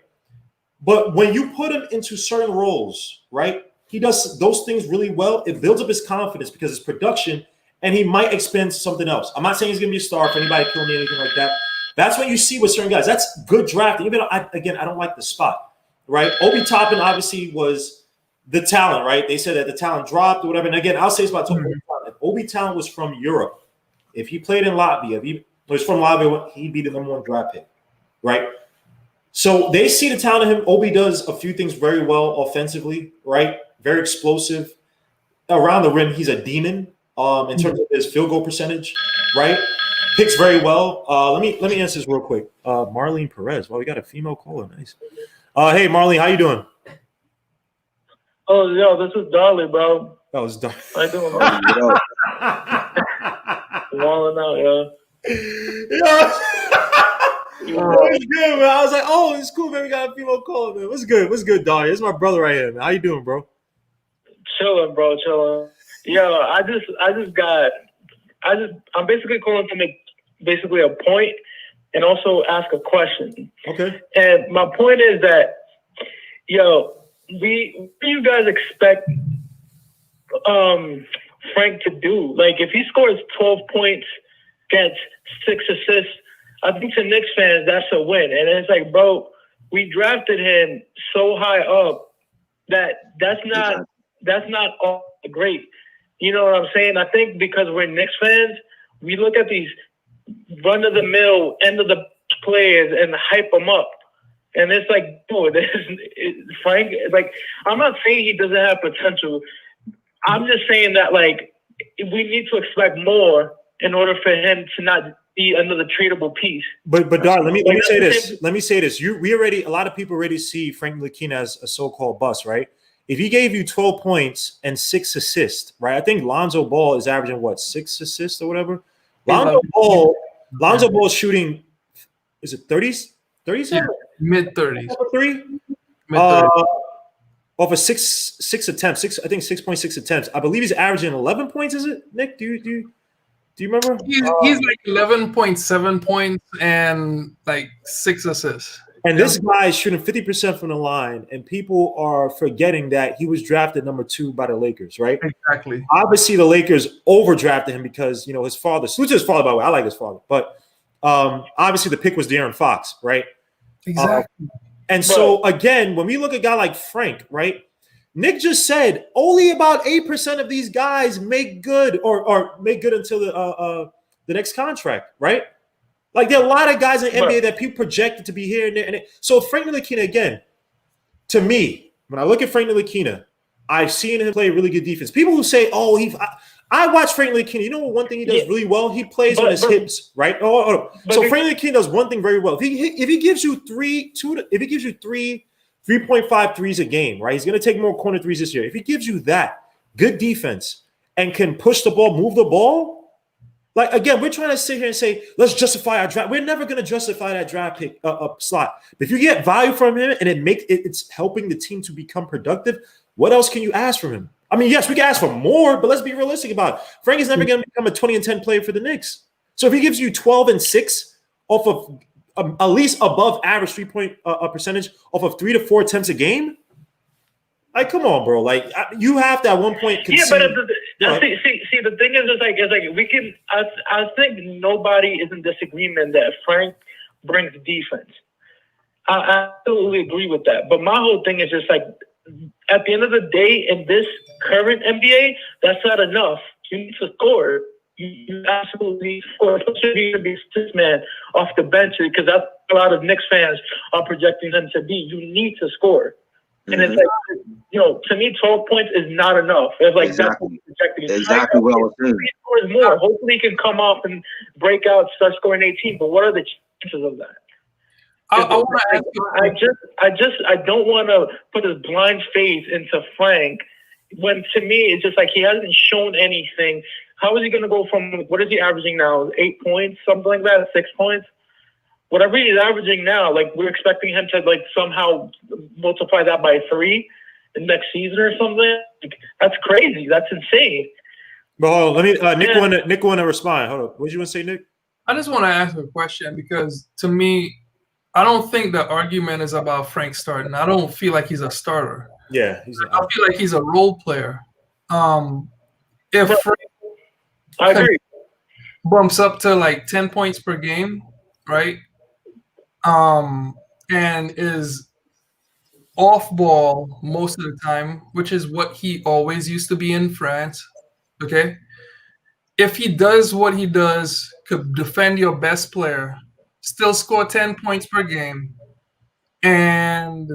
But when you put him into certain roles, right, he does those things really well. It builds up his confidence because it's production, and he might expand to something else. I'm not saying he's going to be a star for anybody killing me, anything like that. That's what you see with certain guys. That's good drafting. Even though I don't like the spot, right? Obi Toppin obviously was the talent, right? They said that the talent dropped or whatever. And again, I'll say it's about Obi talent. If Obi talent was from Europe, if he played in Latvia, if he was from Latvia, he'd be the number 1 draft pick, right? So they see the talent in him. Obi does a few things very well offensively, right? Very explosive. Around the rim, he's a demon in terms of his field goal percentage, right? Picks very well. Let me answer this real quick. Marlene Perez. Well, we got a female caller. Nice. Hey, Marlene, how you doing? Oh, yo, this is Dolly, bro. That was Dolly. How you doing, Walling out, yo. What's good, man? I was like, oh, it's cool, man. We got a female caller, man. What's good? What's good, Dolly? This is my brother right here, man. How you doing, bro? Chilling, bro, chilling. Yo, I'm basically calling to make basically a point and also ask a question. Okay. And my point is that, yo, what do you guys expect Frank to do? Like, if he scores 12 points, gets 6 assists, I think to Knicks fans, that's a win. And it's like, bro, we drafted him so high up that's not all great. You know what I'm saying? I think because we're Knicks fans, we look at these run-of-the-mill, end-of-the players and hype them up. And it's like, oh, Frank, like, I'm not saying he doesn't have potential. I'm just saying that, like, we need to expect more in order for him to not be another tradable piece. But Dar, let me say this. Let me say this. A lot of people already see Frank Ntilikina as a so-called bust, right? If he gave you 12 points and 6 assists, right? I think Lonzo Ball is averaging what, 6 assists or whatever. Lonzo Ball is shooting, is it 30s? 30s? Yeah, mid-30s. 3? Mid-30s. Off of six attempts, I think 6.6 attempts. I believe he's averaging 11 points. Is it, Nick? Do you remember? He's like 11.7 points and like 6 assists. And this guy is shooting 50% from the line, and people are forgetting that he was drafted number 2 by the Lakers, right? Exactly. Obviously, the Lakers overdrafted him because, his father, salute to his father, by the way. I like his father. But obviously, the pick was De'Aaron Fox, right? Exactly. And so, again, when we look at a guy like Frank, right? Nick just said only about 8% of these guys make good or make good until the next contract, right? Like, there are a lot of guys in the NBA that people projected to be here and there. So Frank Ntilikina, again, to me, when I look at Frank Ntilikina, I've seen him play really good defense. People who say, oh, I watch Frank Ntilikina. You know what one thing he does really well? He plays on his hips, right? So Frank Ntilikina does one thing very well. If he gives you 3.5 threes a game, right? He's going to take more corner threes this year. If he gives you that, good defense, and can push the ball, move the ball, like, again, we're trying to sit here and say, let's justify our draft. We're never going to justify that draft pick slot. But if you get value from him and it's helping the team to become productive, what else can you ask from him? I mean, yes, we can ask for more, but let's be realistic about it. Frank is never going to become a 20 and 10 player for the Knicks. So if he gives you 12 and 6 off of at least above average 3-point percentage off of 3 to 4 attempts a game, like, come on, bro. Like, you have to at one point concede. Yeah, but see, the thing is, it's like we can. I think nobody is in disagreement that Frank brings defense. I absolutely agree with that. But my whole thing is just like, at the end of the day, in this current NBA, that's not enough. You need to score. You absolutely need to score. Especially if you're going to be six man off the bench, because that's a lot of Knicks fans are projecting them to be. You need to score. And it's like, to me, 12 points is not enough. It's like that's what we're projecting. Exactly what I was saying. He scores more. Hopefully, he can come off and break out, start scoring 18. But what are the chances of that? I don't want to put his blind faith into Frank when, to me, it's just like he hasn't shown anything. How is he going to go from, what is he averaging now? 8 points, something like that, 6 points? Whatever he's averaging now, like, we're expecting him to, like, somehow multiply that by 3 in next season or something. Like, that's crazy. That's insane. Well, let me Nick want to respond. Hold on. What did you want to say, Nick? I just want to ask a question because, to me, I don't think the argument is about Frank starting. I don't feel like he's a starter. Yeah, I feel like he's a role player. If Frank I agree. bumps up to like 10 points per game, right? And is off ball most of the time, which is what he always used to be in France. Okay. If he does what he does, could defend your best player, still score 10 points per game, and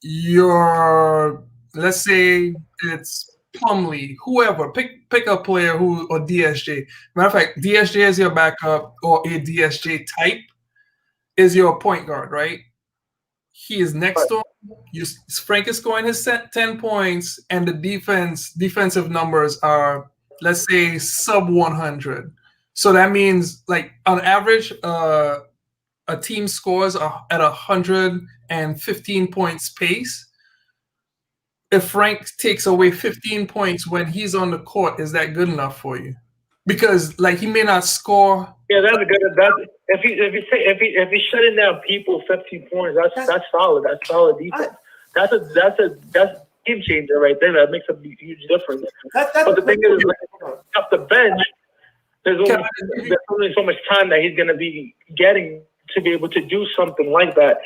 your, let's say it's Plumlee, whoever, pick a player who, or DSJ. Matter of fact, DSJ is your backup, or a DSJ type is your point guard, right? He is next to him. Frank is scoring his 10 points, and the defensive numbers are, let's say, sub 100. So that means, like, on average, a team scores at 115 points pace. If Frank takes away 15 points when he's on the court, is that good enough for you? Because, like, he may not score. Yeah, that's good. If he's shutting down people 15 points, that's solid. That's solid defense. That's a game changer right there. That makes a huge difference. But the thing is, like, off the bench, there's only so much time that he's going to be getting to be able to do something like that.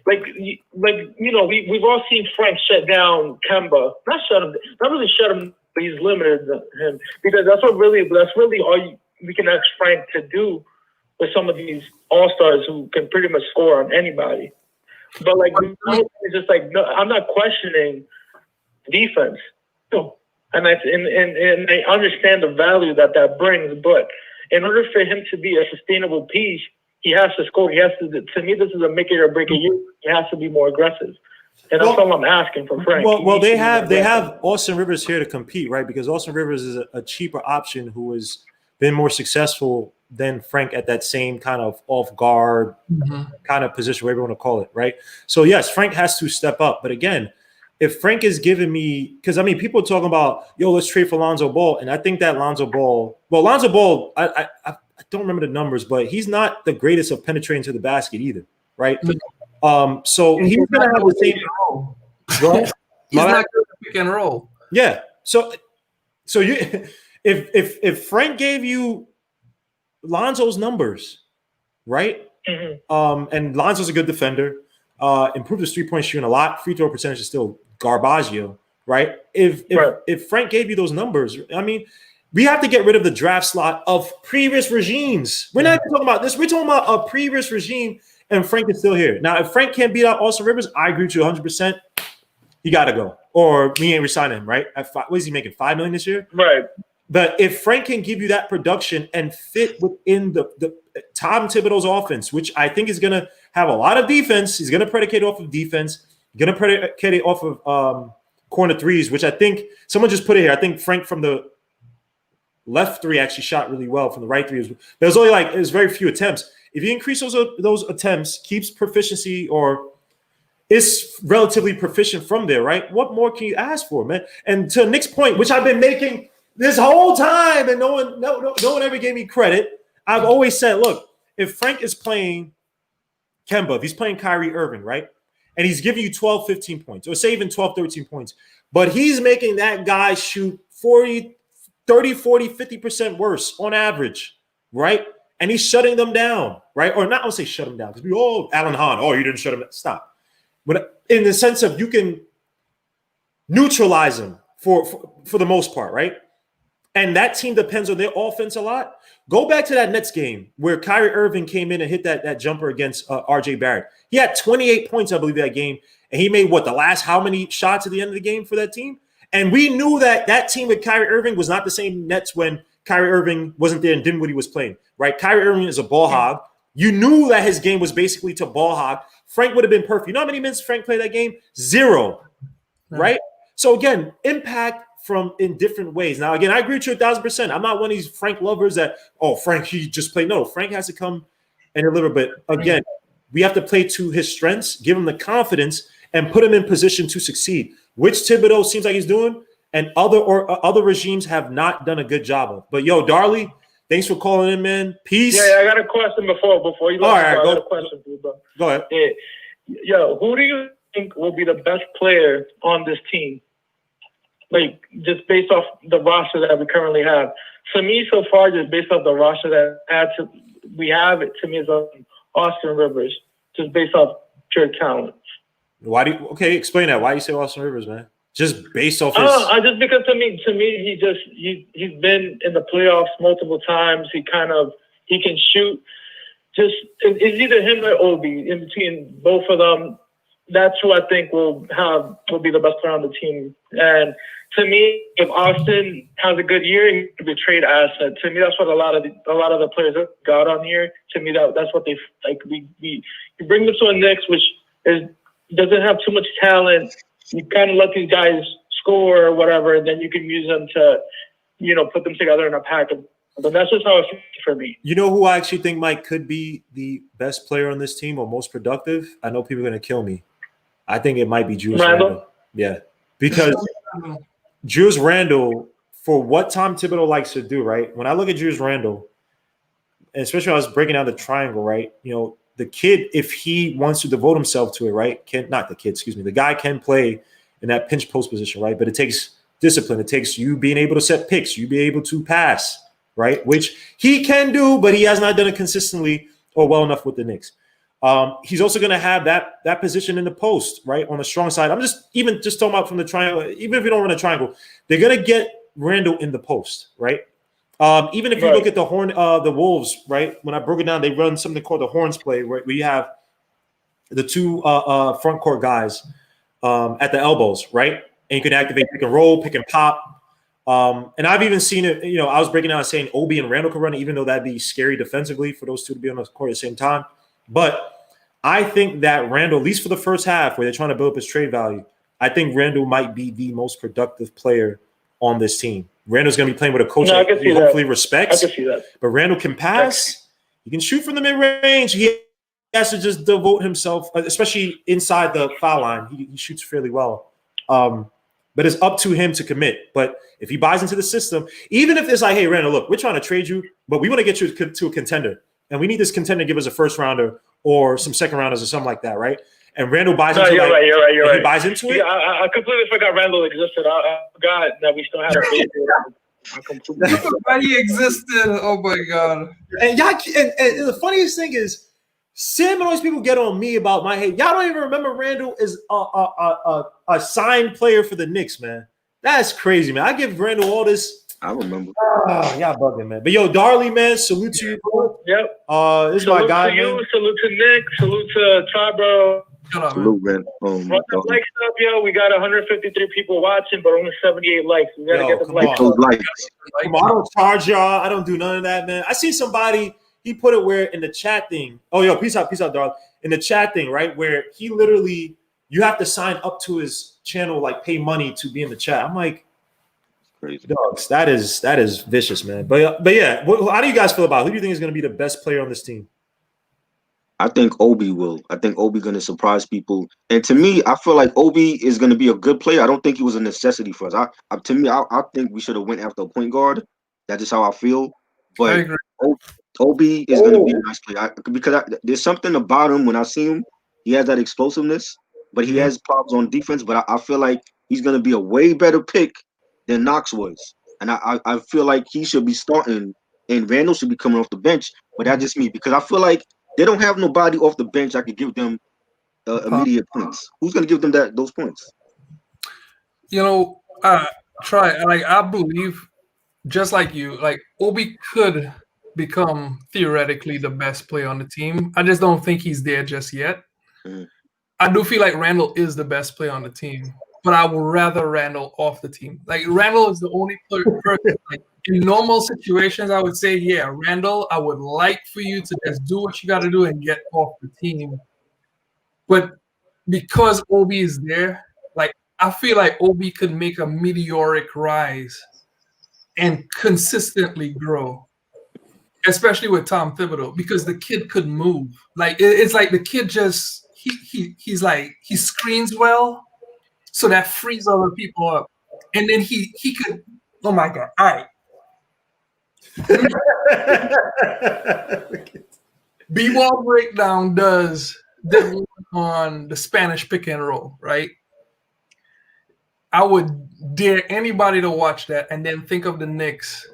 Like you know, we've all seen Frank shut down Kemba. Not really shut him, but he's limited him, because that's really all we can ask Frank to do with some of these all-stars who can pretty much score on anybody. But like, it's just like, no, I'm not questioning defense. No. And I understand the value that brings, but in order for him to be a sustainable piece, he has to score. He has to me, this is a make it or break it year. He has to be more aggressive. And that's all I'm asking for Frank. Well, they have Austin Rivers here to compete, right? Because Austin Rivers is a cheaper option who has been more successful than Frank at that same kind of off guard kind of position, whatever you want to call it, right? So yes, Frank has to step up. But again, if Frank is giving me, because I mean, people are talking about, yo, let's trade for Lonzo Ball, and I think that Lonzo Ball, I don't remember the numbers, but he's not the greatest of penetrating to the basket either, right? So he's gonna have the same role. He's not good at pick and roll. Yeah. So you, if Frank gave you Lonzo's numbers, right? And Lonzo's a good defender. Improved his 3-point shooting a lot. Free throw percentage is still garbaggio, right? If Frank gave you those numbers, I mean, we have to get rid of the draft slot of previous regimes. We're not even talking about this. We're talking about a previous regime, and Frank is still here. Now, if Frank can't beat out Austin Rivers, I agree with you 100%. He got to go, or we ain't resigning him, right? What is he making? $5 million this year, right? But if Frank can give you that production and fit within the Tom Thibodeau's offense, which I think is going to have a lot of defense, he's going to predicate off of defense, going to predicate off of corner threes, which I think someone just put it here. I think Frank from the left three actually shot really well. From the right three, there's only it was very few attempts. If you increase those attempts, keeps proficiency or is relatively proficient from there, right? What more can you ask for, man? And to Nick's point, which I've been making this whole time, and no one ever gave me credit. I've always said, look, if Frank is playing Kemba, if he's playing Kyrie Irving, right? And he's giving you 12, 15 points, or say even 12, 13 points, but he's making that guy shoot 30, 40, 50% worse on average, right? And he's shutting them down, right? Or not, I'll say shut them down, because Alan Hahn, you didn't shut him down. Stop. But in the sense of you can neutralize him for the most part, right? And that team depends on their offense a lot. Go back to that Nets game where Kyrie Irving came in and hit that jumper against RJ Barrett. He had 28 points, I believe, that game. And he made the last how many shots at the end of the game for that team? And we knew that team with Kyrie Irving was not the same Nets when Kyrie Irving wasn't there and didn't what he was playing, right? Kyrie Irving is a ball hog. You knew that his game was basically to ball hog. Frank would have been perfect. You know how many minutes Frank played that game? 0, right? So again, impact from in different ways. Now, again, I agree with you 1,000%. I'm not one of these Frank lovers that, Frank, he just played. No, Frank has to come in a little bit. Again, we have to play to his strengths, give him the confidence, and put him in position to succeed, which Thibodeau seems like he's doing, and other regimes have not done a good job of. But, Darley, thanks for calling in, man. Peace. Yeah, I got a question before you go. I got a question for you, bro. Go ahead. Yeah. Who do you think will be the best player on this team? Like, just based off the roster that we currently have. To me, so far, just based off the roster that we have, to me, is Austin Rivers, just based off pure talent. Why do you, okay, explain that. Why do you say Austin Rivers, man? Just based off his Just because to me, he's been in the playoffs multiple times. He can shoot. Just it's either him or Obi. In between both of them, that's who I think will be the best player on the team. And to me, if Austin has a good year, he could be a trade asset. To me, that's what a lot of the players have got on here. To me, that's what they like. We bring them to a Knicks, which doesn't have too much talent. You kind of let these guys score or whatever, and then you can use them to, put them together in a package. But that's just how it feels for me. You know who I actually think Mike could be the best player on this team or most productive? I know people are going to kill me. I think it might be Julius Randle. Yeah, because Julius Randle, for what Tom Thibodeau likes to do, right? When I look at Julius Randle, and especially when I was breaking down the triangle, right? The kid, if he wants to devote himself to it, right? The guy can play in that pinch post position, right? But it takes discipline. It takes you being able to set picks, you be able to pass, right? Which he can do, but he has not done it consistently or well enough with the Knicks. He's also going to have that position in the post, right? On the strong side. I'm just talking about from the triangle. Even if you don't run a triangle, they're going to get Randle in the post, right? Even if you look at the Wolves, right? When I broke it down, they run something called the horns play, where you have the two front court guys at the elbows, right? And you can activate pick and roll, pick and pop. And I've even seen it. I was breaking down saying Obi and Randle could run it, even though that'd be scary defensively for those two to be on the court at the same time. But I think that Randle, at least for the first half, where they're trying to build up his trade value, I think Randle might be the most productive player on this team. Randle's going to be playing with a coach that he hopefully respects. I can see that. But Randle can pass. He can shoot from the mid-range. He has to just devote himself, especially inside the foul line. He shoots fairly well. But it's up to him to commit. But if he buys into the system, even if it's like, hey, Randle, look, we're trying to trade you, but we want to get you to a contender. And we need this contender to give us a first rounder or some second rounders or something like that, right? And Randle buys into it. You're right. He buys into it. Yeah, I completely forgot Randle existed. I forgot that we still had a forgot he existed. Oh my god! And the funniest thing is, Sam and all these people get on me about my hate. Y'all don't even remember Randle is a signed player for the Knicks, man. That's crazy, man. I give Randle all this. I remember. Y'all bugging, man. But yo, Darley, man, salute to you, bro. Yep. This is my guy, to you, man. Salute to Nick. Salute to Ty, bro. Salute, man. Run the likes up, yo. We got 153 people watching, but only 78 likes. We gotta get the likes. Come on, I don't charge y'all. I don't do none of that, man. I see somebody, he put it where in the chat thing. Oh, yo, peace out, darling. In the chat thing, right? Where he literally, you have to sign up to his channel, like pay money to be in the chat. I'm like, crazy. Dogs, that is vicious, man. But yeah, how do you guys feel about it? Who do you think is going to be the best player on this team? I think Obi will. I think Obi going to surprise people. And to me, I feel like Obi is going to be a good player. I don't think he was a necessity for us. I think we should have went after a point guard. That's just how I feel. But Obi is going to be a nice player because there's something about him when I see him. He has that explosiveness, but he has problems on defense. But I feel like he's going to be a way better pick than Knox was. And I feel like he should be starting and Randle should be coming off the bench. But that's just me because I feel like they don't have nobody off the bench that could give them immediate points. Who's going to give them those points? I believe, just like you, like Obi could become theoretically the best player on the team. I just don't think he's there just yet. I do feel like Randle is the best player on the team, but I would rather Randle off the team. Like Randle is the only person. Like in normal situations, I would say, yeah, Randle, I would like for you to just do what you got to do and get off the team. But because Obi is there, like I feel like Obi could make a meteoric rise and consistently grow, especially with Tom Thibodeau, because the kid could move. Like it's like the kid just he's like he screens well, so that frees other people up, and then he could. Oh my god! All right. B-ball breakdown does on the Spanish pick and roll, right? I would dare anybody to watch that and then think of the Knicks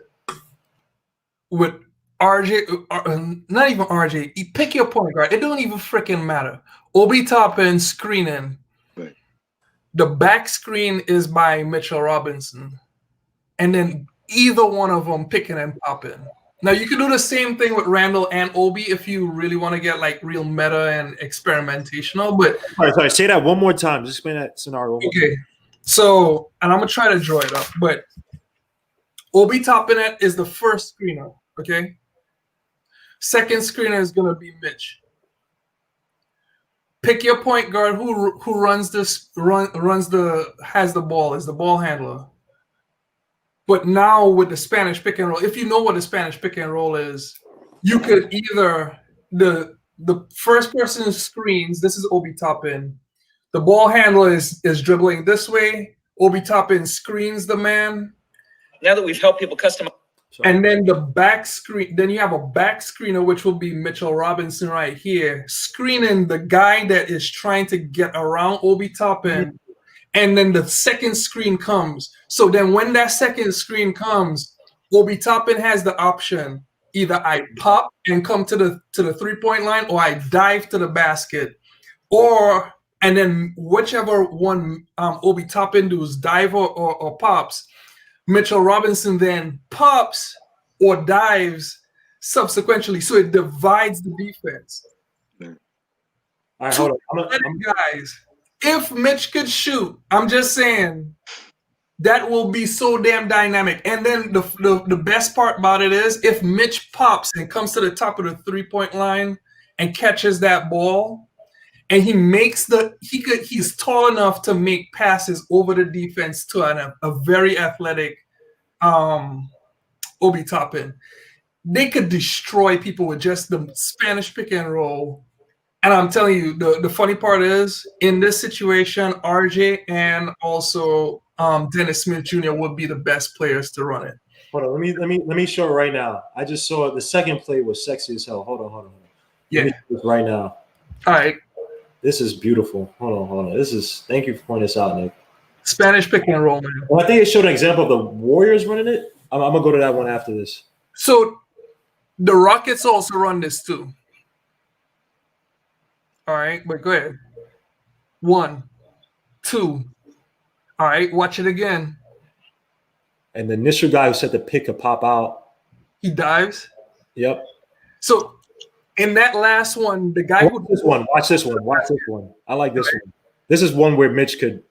with RJ, not even RJ. Pick your point guard. It don't even freaking matter. Obi Toppin screening The back screen is by Mitchell Robinson. And then either one of them picking and popping. Now, you can do the same thing with Randall and Obi if you really want to get like real meta and experimentational. But sorry, say that one more time. Just explain that scenario. Okay. So, and I'm going to try to draw it up, but Obi topping it is the first screener, okay? Second screener is going to be Mitch. Pick your point guard who runs this has the ball, is the ball handler. But now with the Spanish pick and roll, if you know what the Spanish pick and roll is, you could either the first person screens, this is Obi Toppin. The ball handler is dribbling this way. Obi Toppin screens the man. Now that we've helped people customize. And then the back screen, then you have a back screener, which will be Mitchell Robinson right here, screening the guy that is trying to get around Obi Toppin. And then the second screen comes. So then when that second screen comes, Obi Toppin has the option. Either I pop and come to the 3-point line, or I dive to the basket. And then whichever one Obi Toppin does, dive or pops, Mitchell Robinson then pops or dives subsequently. So it divides the defense. All right, hold on. Guys, if Mitch could shoot, I'm just saying, that will be so damn dynamic. And then the best part about it is, if Mitch pops and comes to the top of the 3-point line and catches that ball, and he makes he's tall enough to make passes over the defense to a very athletic Obi Toppin, they could destroy people with just the Spanish pick and roll. And I'm telling you, the funny part is, in this situation, RJ and also Dennis Smith Jr. would be the best players to run it. Hold on, let me show it right now. I just saw it. The second play was sexy as hell. Hold on. Yeah. Let me do this right now. All right. This is beautiful. Hold on. Thank you for pointing this out, Nick. Spanish pick and roll, man. Well, I think it showed an example of the Warriors running it. I'm gonna go to that one after this. So the Rockets also run this too. All right, but go ahead. 1, 2. All right, watch it again. And the initial guy who set the pick could pop out. He dives. Yep. So in that last one, the guy Watch this one. I like this one. This is one where Mitch could.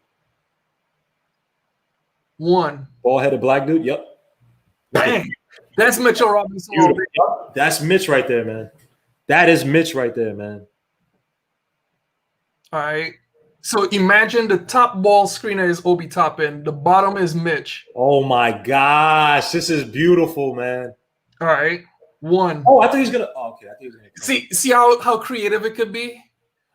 Ball-headed black dude. Yep. Bang. That's Mitchell Robinson. That's Mitch right there, man. That is Mitch right there, man. All right. So imagine the top ball screener is Obi Toppin. The bottom is Mitch. Oh my gosh, this is beautiful, man. All right. 1. Oh, I thought he was gonna. Oh, okay, I think he was gonna. See how creative it could be.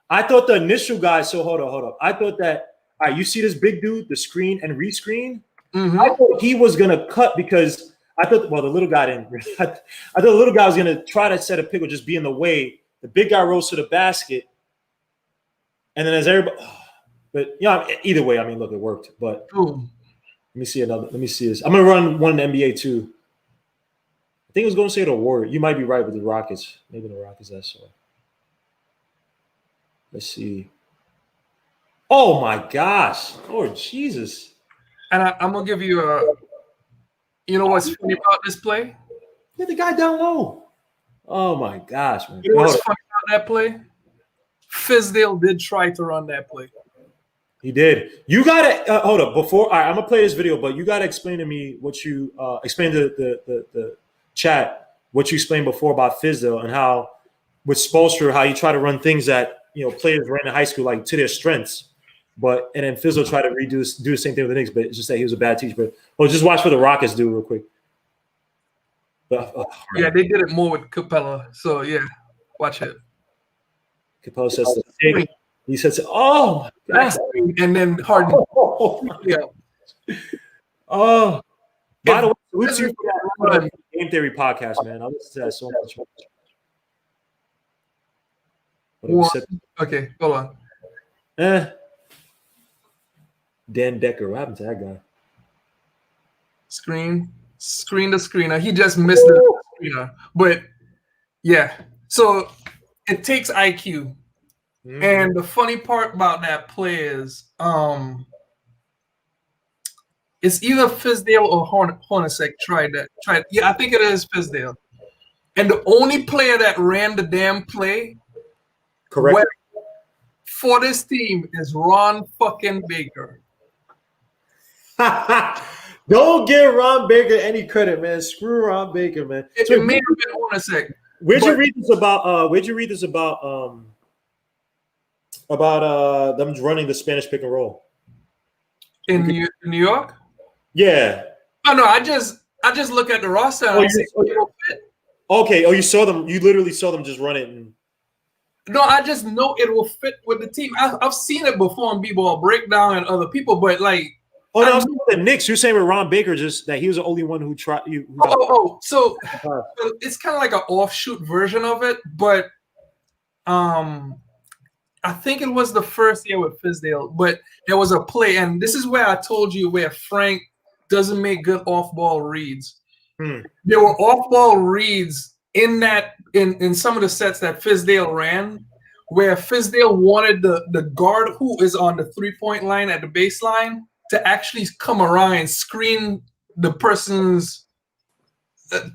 I thought the initial guy. So hold up. I thought that. All right, you see this big dude, the screen and rescreen. Mm-hmm. I thought he was gonna cut because I thought. Well, the little guy didn't. I thought the little guy was gonna try to set a pick or just be in the way. The big guy rolls to the basket. And then as everybody, but yeah, either way, I mean, look, it worked. But let me see this. I'm gonna run one in the NBA too. I think I was going to say the Warriors. You might be right with the Rockets. Maybe the Rockets. That's so. Let's see. Oh my gosh! Oh Jesus! And I'm gonna give you a. You know what's funny about this play? Get the guy down low. Oh my gosh, man! You know what's funny about that play? Fizdale did try to run that play. He did. You gotta hold up before. All right, I'm gonna play this video, but you gotta explain to me what you explain to the chat what you explained before about Fizdale and how with Spoelstra how you try to run things that players ran in high school like to their strengths, and then Fizdale tried to do the same thing with the Knicks, but it's just that he was a bad teacher. But just watch what the Rockets do real quick. Yeah, they did it more with Capella. So yeah, watch it. Capella says the thing. He says, "Oh my God!" And then Harden. Yeah. Oh. By the way, salute to you for that Game Theory podcast, man. I listen to that so much. Okay, hold on. Dan Decker, what happened to that guy? Screen the screener. He just missed the screener. But yeah, so it takes IQ. And the funny part about that play is It's either Fizdale or Hornacek tried that. Yeah, I think it is Fizdale. And the only player that ran the damn play correct for this team is Ron fucking Baker. Don't give Ron Baker any credit, man. Screw Ron Baker, man. It may have been Hornacek. Where'd you read this about? Where'd you read this about them running the Spanish pick and roll in New York? Yeah. Oh no, I just look at the roster. And Okay. Oh, you saw them. You literally saw them just run it. No, I just know it will fit with the team. I've seen it before in B-ball breakdown and other people, but like. Oh no, I was with the Knicks. You're saying with Ron Baker, just that he was the only one who tried. So it's kind of like an offshoot version of it, but I think it was the first year with Fizdale, but there was a play, and this is where I told you where Frank doesn't make good off-ball reads. There were off-ball reads in some of the sets that Fizdale ran, where Fizdale wanted the guard who is on the three-point line at the baseline to actually come around and screen the person's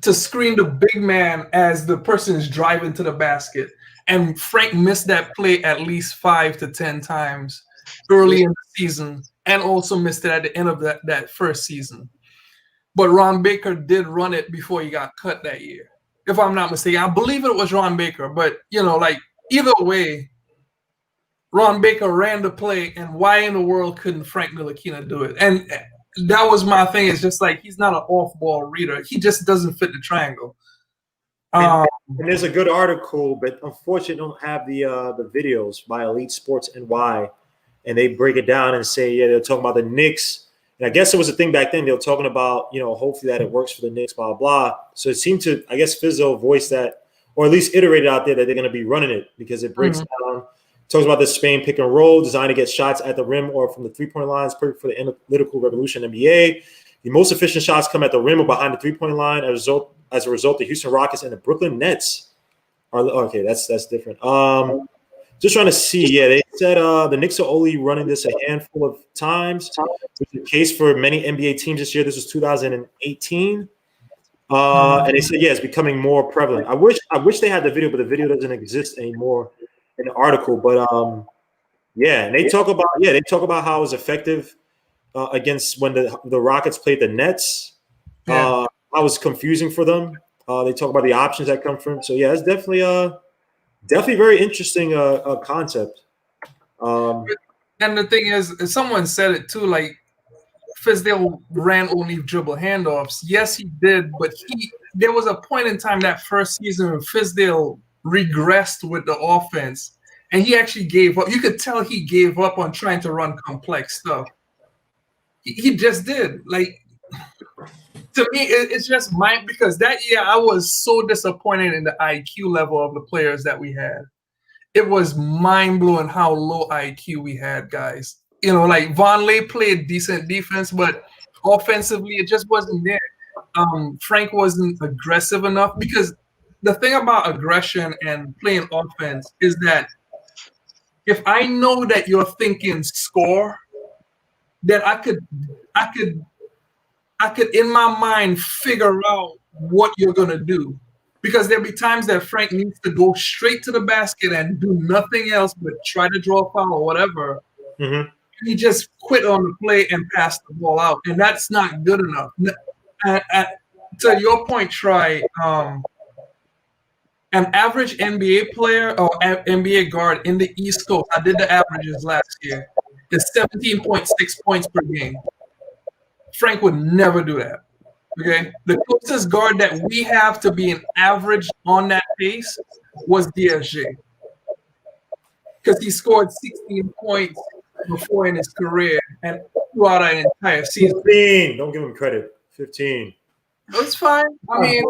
to screen the big man as the person is driving to the basket. And Frank missed that play at least 5 to 10 times early in the season, and also missed it at the end of that first season. But Ron Baker did run it before he got cut that year, if I'm not mistaken. I believe it was Ron Baker, but like either way, Ron Baker ran the play, and why in the world couldn't Frank Ntilikina do it? And that was my thing. It's just like he's not an off-ball reader. He just doesn't fit the triangle. And there's a good article, but unfortunately, don't have the videos by Elite Sports NY, and they break it down and say, they're talking about the Knicks. And I guess it was a thing back then. They were talking about, hopefully that it works for the Knicks, blah, blah. So it seemed to, I guess, Fizzo voiced that, or at least iterated out there that they're going to be running it because it breaks down. Talks about the Spain pick and roll designed to get shots at the rim or from the three-point line. It's perfect for the analytical revolution NBA. The most efficient shots come at the rim or behind the three-point line. As a result, the Houston Rockets and the Brooklyn Nets are okay. That's different. Just trying to see. Yeah, they said the Knicks are only running this a handful of times, which is the case for many NBA teams this year. This was 2018. And they said, it's becoming more prevalent. I wish they had the video, but the video doesn't exist anymore in the article. But and they talk about how it was effective against when the Rockets played the Nets. How it was confusing for them. They talk about the options that come from. So it's definitely very interesting concept. And the thing is, someone said it too, like Fizdale ran only dribble handoffs. Yes, he did, but there was a point in time that first season when Fizdale regressed with the offense, and he actually gave up. You could tell he gave up on trying to run complex stuff. He just did. Like, to me, it's just because that year I was so disappointed in the IQ level of the players that we had. It was mind-blowing how low IQ we had, guys. Like Vonleh played decent defense, but offensively it just wasn't there. Frank wasn't aggressive enough, because the thing about aggression and playing offense is that if I know that you're thinking score, then I could in my mind figure out what you're gonna do, because there'll be times that Frank needs to go straight to the basket and do nothing else but try to draw a foul or whatever. Mm-hmm. He just quit on the play and passed the ball out, and that's not good enough. To your point, Troy, an average NBA player or NBA guard in the East Coast, I did the averages last year, is 17.6 points per game. Frank would never do that. Okay, the closest guard that we have to be an average on that pace was DSJ, because he scored 16 points before in his career and throughout an entire season. 15. Don't give him credit. 15. That's fine. I mean,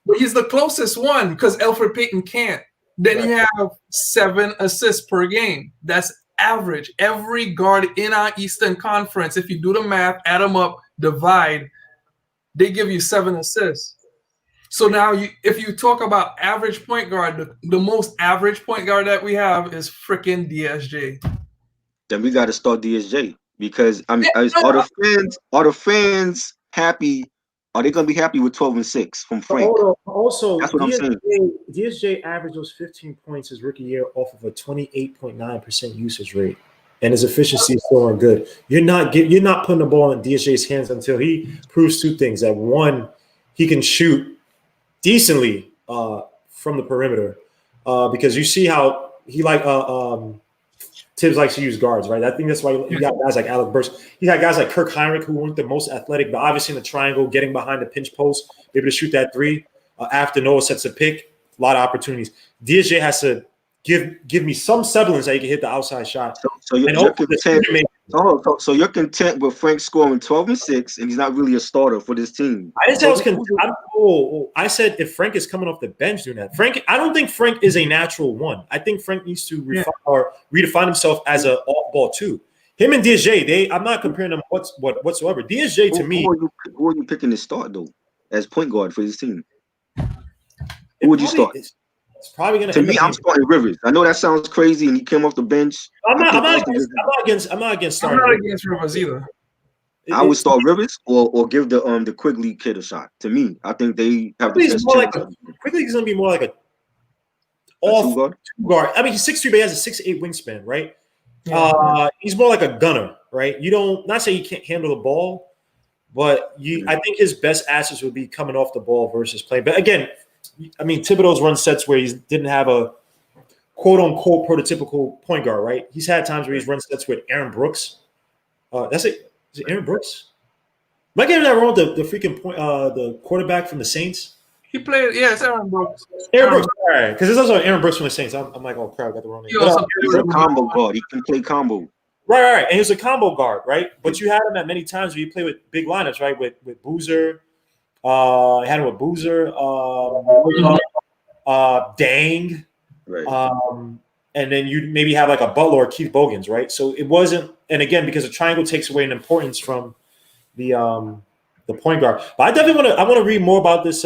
but he's the closest one because Elfrid Payton can't. Then you have 7 assists per game. That's average. Every guard in our Eastern Conference, if you do the math, add them up, divide, they give you 7 assists. So now, if you talk about average point guard, the most average point guard that we have is freaking DSJ. Then we got to start DSJ. Because are the fans happy? Are they gonna be happy with 12-6 from Frank? Also, that's what I'm saying. DSJ averaged those 15 points his rookie year off of a 28.9% usage rate, and his efficiency is still on good. You're not putting the ball in DSJ's hands until he proves two things: that one, he can shoot decently from the perimeter, because you see how he Tibbs likes to use guards, right? I think that's why you got guys like Alec Burks. You got guys like Kirk Heinrich, who weren't the most athletic, but obviously in the triangle, getting behind the pinch post, able to shoot that three. After Noah sets a pick, a lot of opportunities. DSJ has to give me some semblance that he can hit the outside shot. So you're content. So you're content with Frank scoring 12-6, and he's not really a starter for this team. I didn't say I was content. I said if Frank is coming off the bench doing that. I don't think Frank is a natural one. I think Frank needs to redefine himself as an off-ball two. Him and DSJ, I'm not comparing them whatsoever. DSJ to me. Who are you picking to start though as point guard for this team? Who would you start? It's probably gonna. To me, I'm starting Rivers. I know that sounds crazy, and he came off the bench. I'm not against starting. I'm not against Rivers either. I would start Rivers or give the Quigley kid a shot. To me, I think they have the best chance. Quigley's gonna be more like a two guard. I mean, he's 6'3", but he has a 6'8" wingspan, right? Yeah. He's more like a gunner, right? You don't not say he can't handle the ball, but I think his best assets would be coming off the ball versus playing. But again, I mean, Thibodeau's run sets where he didn't have a quote-unquote prototypical point guard, right? He's had times where he's run sets with Aaron Brooks. That's it. Is it Aaron Brooks? Am I getting that wrong? The freaking the quarterback from the Saints? He played, it's Aaron Brooks. Aaron Brooks, all right. Because there's also Aaron Brooks from the Saints. I'm like, oh, crap, I got the wrong name. He's a combo guard. He can play combo. Right. And he's a combo guard, right? But you had him at many times where you play with big lineups, right? With Boozer. I had him with Boozer, Dang, right. And then you maybe have like a Butler or Keith Bogans, right? So it wasn't, and again, because the triangle takes away an importance from the point guard. But I definitely want to read more about this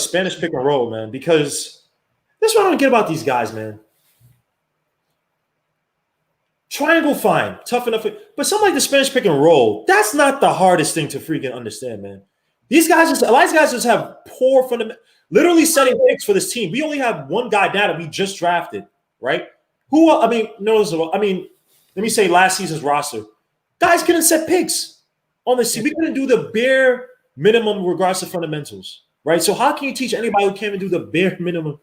Spanish pick and roll, man, because this is what I don't get about these guys, man. Triangle, fine, tough enough, but something like the Spanish pick and roll, that's not the hardest thing to freaking understand, man. A lot of these guys just have poor fundamental, literally setting picks for this team. We only have one guy now that we just drafted, right? Let me say last season's roster. Guys couldn't set picks on this team. We couldn't do the bare minimum regards to fundamentals, right? So how can you teach anybody who can't even do the bare minimum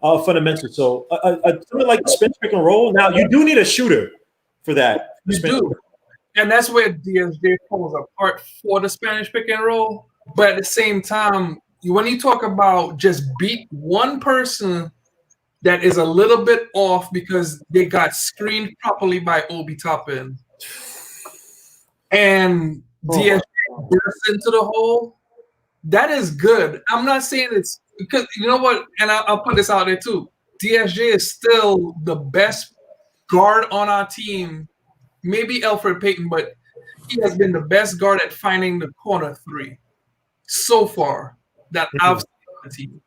fundamentals? So something like the Spanish pick and roll, now you do need a shooter for that. You do. And that's where DSJ falls apart for the Spanish pick and roll. But at the same time, when you talk about just beat one person that is a little bit off because they got screened properly by Obi Toppin and DSJ bursts into the hole, that is good. I'm not saying it's because you know what, and I'll put this out there too. DSJ is still the best guard on our team, maybe Elfrid Payton, but he has been the best guard at finding the corner three so far that I've seen on the team.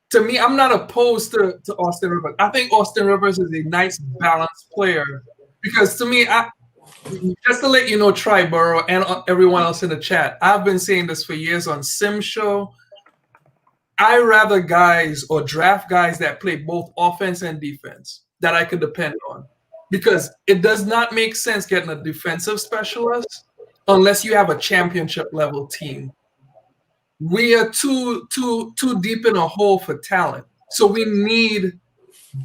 To me, I'm not opposed to Austin Rivers. I think Austin Rivers is a nice balanced player because to me, just to let you know, Triborough and everyone else in the chat, I've been saying this for years on Sim Show. I rather guys or draft guys that play both offense and defense that I could depend on, because it does not make sense getting a defensive specialist unless you have a championship level team. We are too deep in a hole for talent, so we need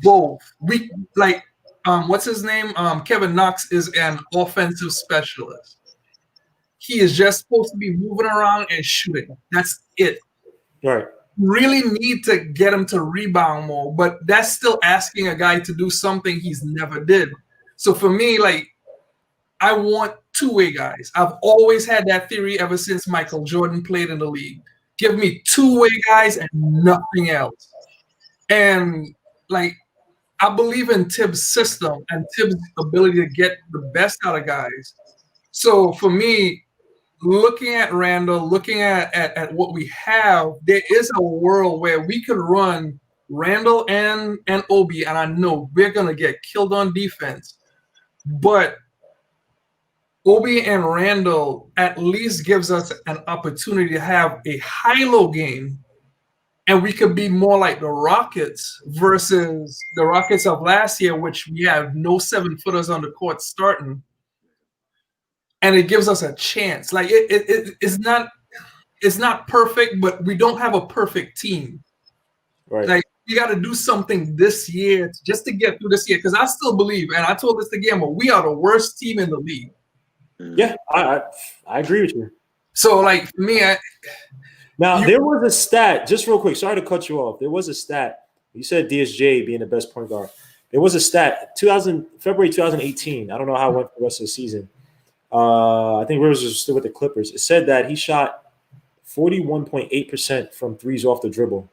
both. We like what's his name? Kevin Knox is an offensive specialist. He is just supposed to be moving around and shooting. That's it. Right. Really need to get him to rebound more, but that's still asking a guy to do something he's never did. So for me, like, I want two-way guys. I've always had that theory ever since Michael Jordan played in the league. Give me two-way guys and nothing else. And like, I believe in Tibbs' system and Tibbs' ability to get the best out of guys. So for me, looking at Randall, looking at what we have, there is a world where we could run Randall and Obi, and I know we're going to get killed on defense. but Obi and Randall at least gives us an opportunity to have a high-low game, and we could be more like the Rockets versus the Rockets of last year, which we have no 7-footers on the court starting, and it gives us a chance. Like it's not perfect, but we don't have a perfect team. Right. Like you got to do something this year just to get through this year, because I still believe, and I told this to Gamble, we are the worst team in the league. Yeah, I agree with you. So, like, for me, there was a stat, just real quick. Sorry to cut you off. There was a stat. You said DSJ being the best point guard. There was a stat, February 2018. I don't know how it went for the rest of the season. I think Rivers was still with the Clippers. It said that he shot 41.8% from threes off the dribble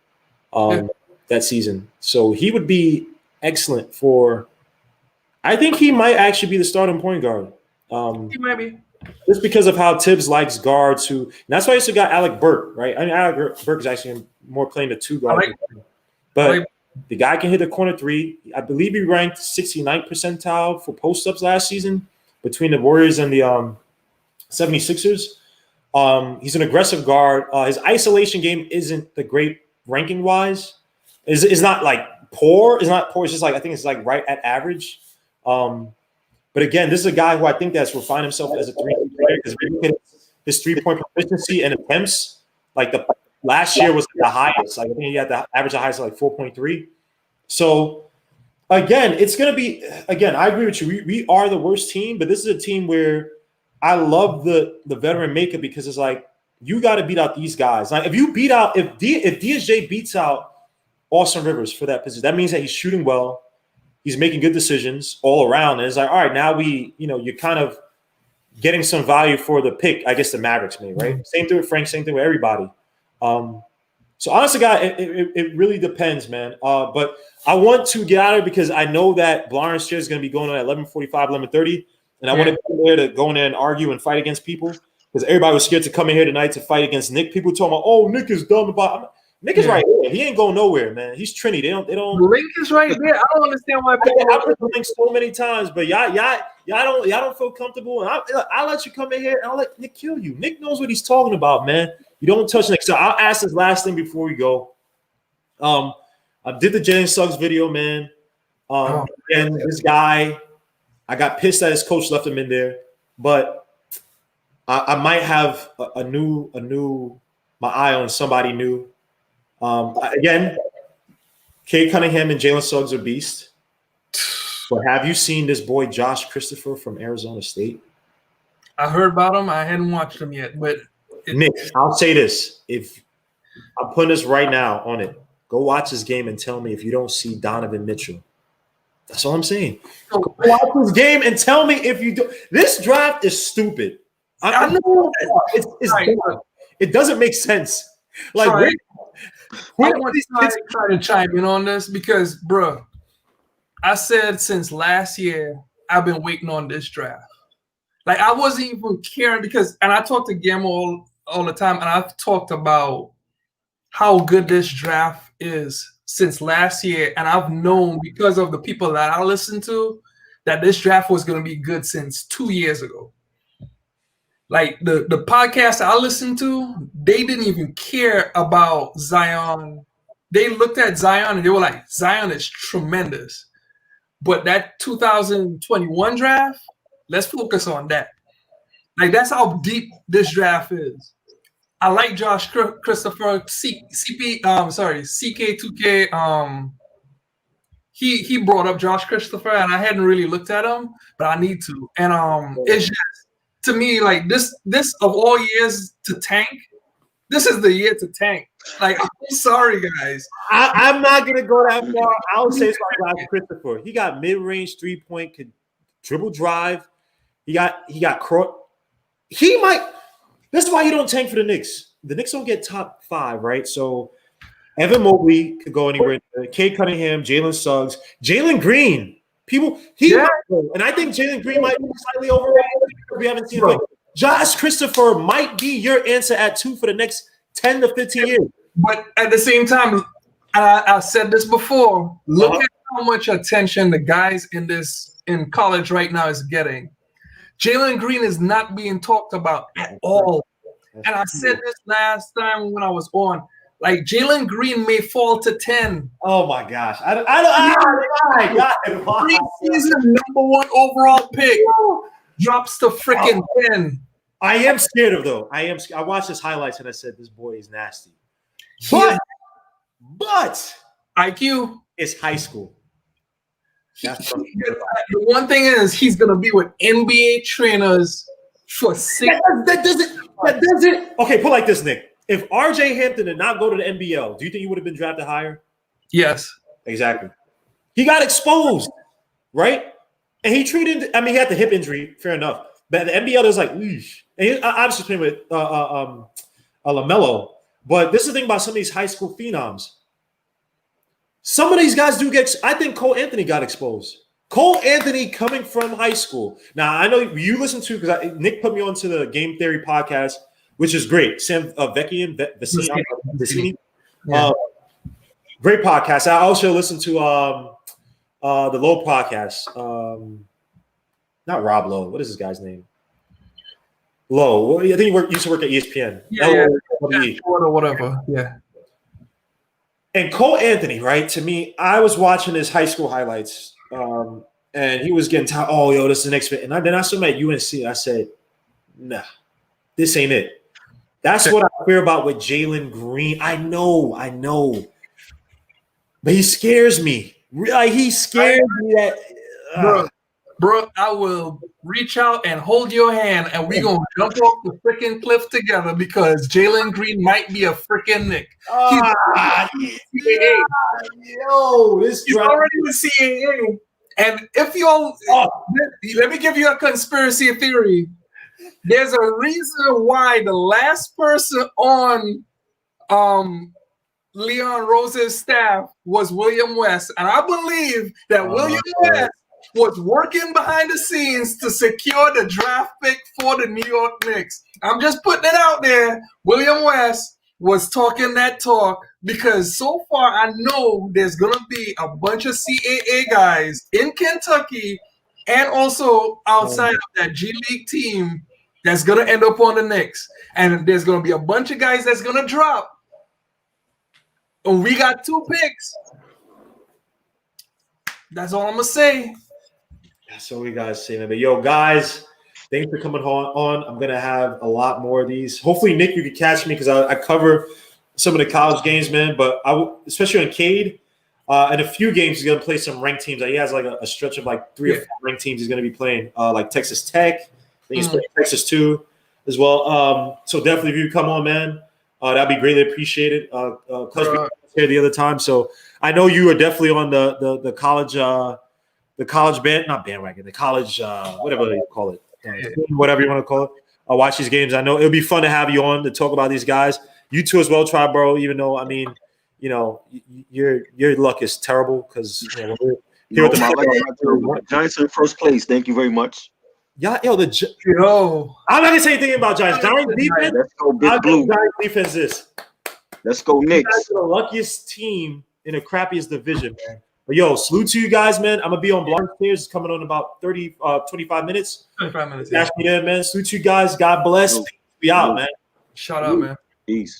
that season. So he would be excellent for – I think he might actually be the starting point guard. He might be. Just because of how Tibbs likes guards who – and that's why he still got Alec Burke, right? I mean, Alec Burke is actually more playing the two guard. But the guy can hit the corner three. I believe he ranked 69th percentile for post-ups last season between the Warriors and the 76ers. He's an aggressive guard. His isolation game isn't the great ranking-wise. It's not like poor. It's not poor. It's just like I think it's like right at average. But again, this is a guy who I think that's refined himself as a three-point player because if you look at his three-point proficiency and attempts, like the last year was the highest. Like I think he had the average highest of like 4.3. So again, it's going to be – again, I agree with you. We are the worst team, but this is a team where I love the veteran makeup because it's like you got to beat out these guys. Like if you beat out – if DSJ beats out Austin Rivers for that position, that means that he's shooting well. He's making good decisions all around. And it's like, all right, now you're kind of getting some value for the pick, I guess the Mavericks made, right? Same thing with Frank, same thing with everybody. So honestly, guys, it really depends, man. But I want to get out of it because I know that Blarn's chair is going to be going on at 11:45, 11:30. And I want to come there to go in there and argue and fight against people because everybody was scared to come in here tonight to fight against Nick. People talking about, oh, Nick is dumb about Nick is right here. He ain't going nowhere, man. He's Trinity. They don't. The link is right there. I don't understand why people. I put the link so many times, but y'all don't feel comfortable. And I'll let you come in here and I'll let Nick kill you. Nick knows what he's talking about, man. You don't touch Nick. So I'll ask this last thing before we go. I did the Jalen Suggs video, man. And this guy, I got pissed that his coach left him in there, but I might have my eye on somebody new. Again, Cade Cunningham and Jalen Suggs are beasts. But have you seen this boy Josh Christopher from Arizona State? I heard about him. I hadn't watched him yet, but Nick, I'll say this: if I'm putting this right now on it, go watch this game and tell me if you don't see Donovan Mitchell. That's all I'm saying. Go watch this game and tell me if you do. This draft is stupid. I know it's it doesn't make sense. Like. I want to try to chime in on this because, bro, I said since last year I've been waiting on this draft. Like I wasn't even caring because, and I talk to Gamble all the time, and I've talked about how good this draft is since last year, and I've known because of the people that I listen to that this draft was going to be good since 2 years ago. Like the podcast I listened to, they didn't even care about Zion. They looked at Zion and they were like, Zion is tremendous. But that 2021 draft, let's focus on that. Like that's how deep this draft is. I like Josh Christopher, CK2K. He brought up Josh Christopher and I hadn't really looked at him, but I need to. And it's just, to me, like this of all years to tank, this is the year to tank. Like, I'm sorry, guys. I'm not gonna go that far. I would say it's about Christopher. He got mid-range 3-point, could dribble drive. He got He might. This is why you don't tank for the Knicks. The Knicks don't get top 5, right? So Evan Mobley could go anywhere. Cade Cunningham, Jalen Suggs, Jalen Green. Might go. And I think Jalen Green might be slightly overrated. We haven't seen it. Josh Christopher might be your answer at 2 for the next 10 to 15 years. But at the same time, I said this before, look at how much attention the guys in this in college right now is getting. Jalen Green is not being talked about at all. And I said this last time when I was on. Like, Jalen Green may fall to 10. Oh my gosh! Why? Preseason #1 overall pick drops to freaking 10. I am scared of though. I watched his highlights and I said this boy is nasty. But IQ is high school. The one thing is he's gonna be with NBA trainers for 6. That doesn't. Okay, put it like this, Nick. If RJ Hampton did not go to the NBL, do you think he would have been drafted higher? Yes. Exactly. He got exposed, right? And he treated. I mean, he had the hip injury. Fair enough. But the NBL is like, eesh. And he obviously playing with LaMelo. But this is the thing about some of these high school phenoms. Some of these guys do get. I think Cole Anthony got exposed. Cole Anthony coming from high school. Now I know you listen to because Nick put me onto the Game Theory podcast, which is great. Sam Vecini. Great podcast. I also listen to the Low podcast. Not Rob Lowe. What is this guy's name? Lowe. I think he used to work at ESPN. Or whatever. Yeah. And Cole Anthony, right? To me, I was watching his high school highlights, and he was getting tired. Oh, yo, this is the next fit. And then I saw him at UNC. I said, nah, this ain't it. That's what I fear about with Jalen Green. I know. But he scares me. He scares me that Bro, I will reach out and hold your hand, and we're going to jump off the freaking cliff together because Jalen Green might be a freaking Nick. He's already with CAA. And if y'all, let me give you a conspiracy theory. There's a reason why the last person on Leon Rose's staff was William West. And I believe that William West was working behind the scenes to secure the draft pick for the New York Knicks. I'm just putting it out there. William West was talking that talk because so far I know there's going to be a bunch of CAA guys in Kentucky and also outside of that G League team that's going to end up on the Knicks. And there's going to be a bunch of guys that's going to drop. And we got 2 picks. That's all I'm going to say. That's all we guys say, man. But yo, guys, thanks for coming on. I'm gonna have a lot more of these. Hopefully, Nick, you can catch me because I cover some of the college games, man. But especially on Cade, in a few games, he's gonna play some ranked teams. He has like a stretch of like 3 or 4 ranked teams he's gonna be playing, like Texas Tech. I think he's playing Texas too as well. So definitely, if you come on, man, that'd be greatly appreciated. Because we were here the other time, so I know you are definitely on the college. The college bandwagon, the college, whatever you call it, whatever you want to call it. I'll watch these games. I know it'll be fun to have you on to talk about these guys. You too as well, Triborough, even though, I mean, your luck is terrible because we're here with the Giants are in first place. Thank you very much. Yeah, I'm not going to say anything about Giants. Giants defense. Let's go, Big Blue. Giants defense is. Let's go, Knicks. You guys are the luckiest team in the crappiest division, man. But yo, salute to you guys, man. I'm gonna be on Blind Stairs. It's coming on about 25 minutes. 25 minutes. Yeah, man. Salute to you guys. God bless. Be out, man. Shout out, man. Peace.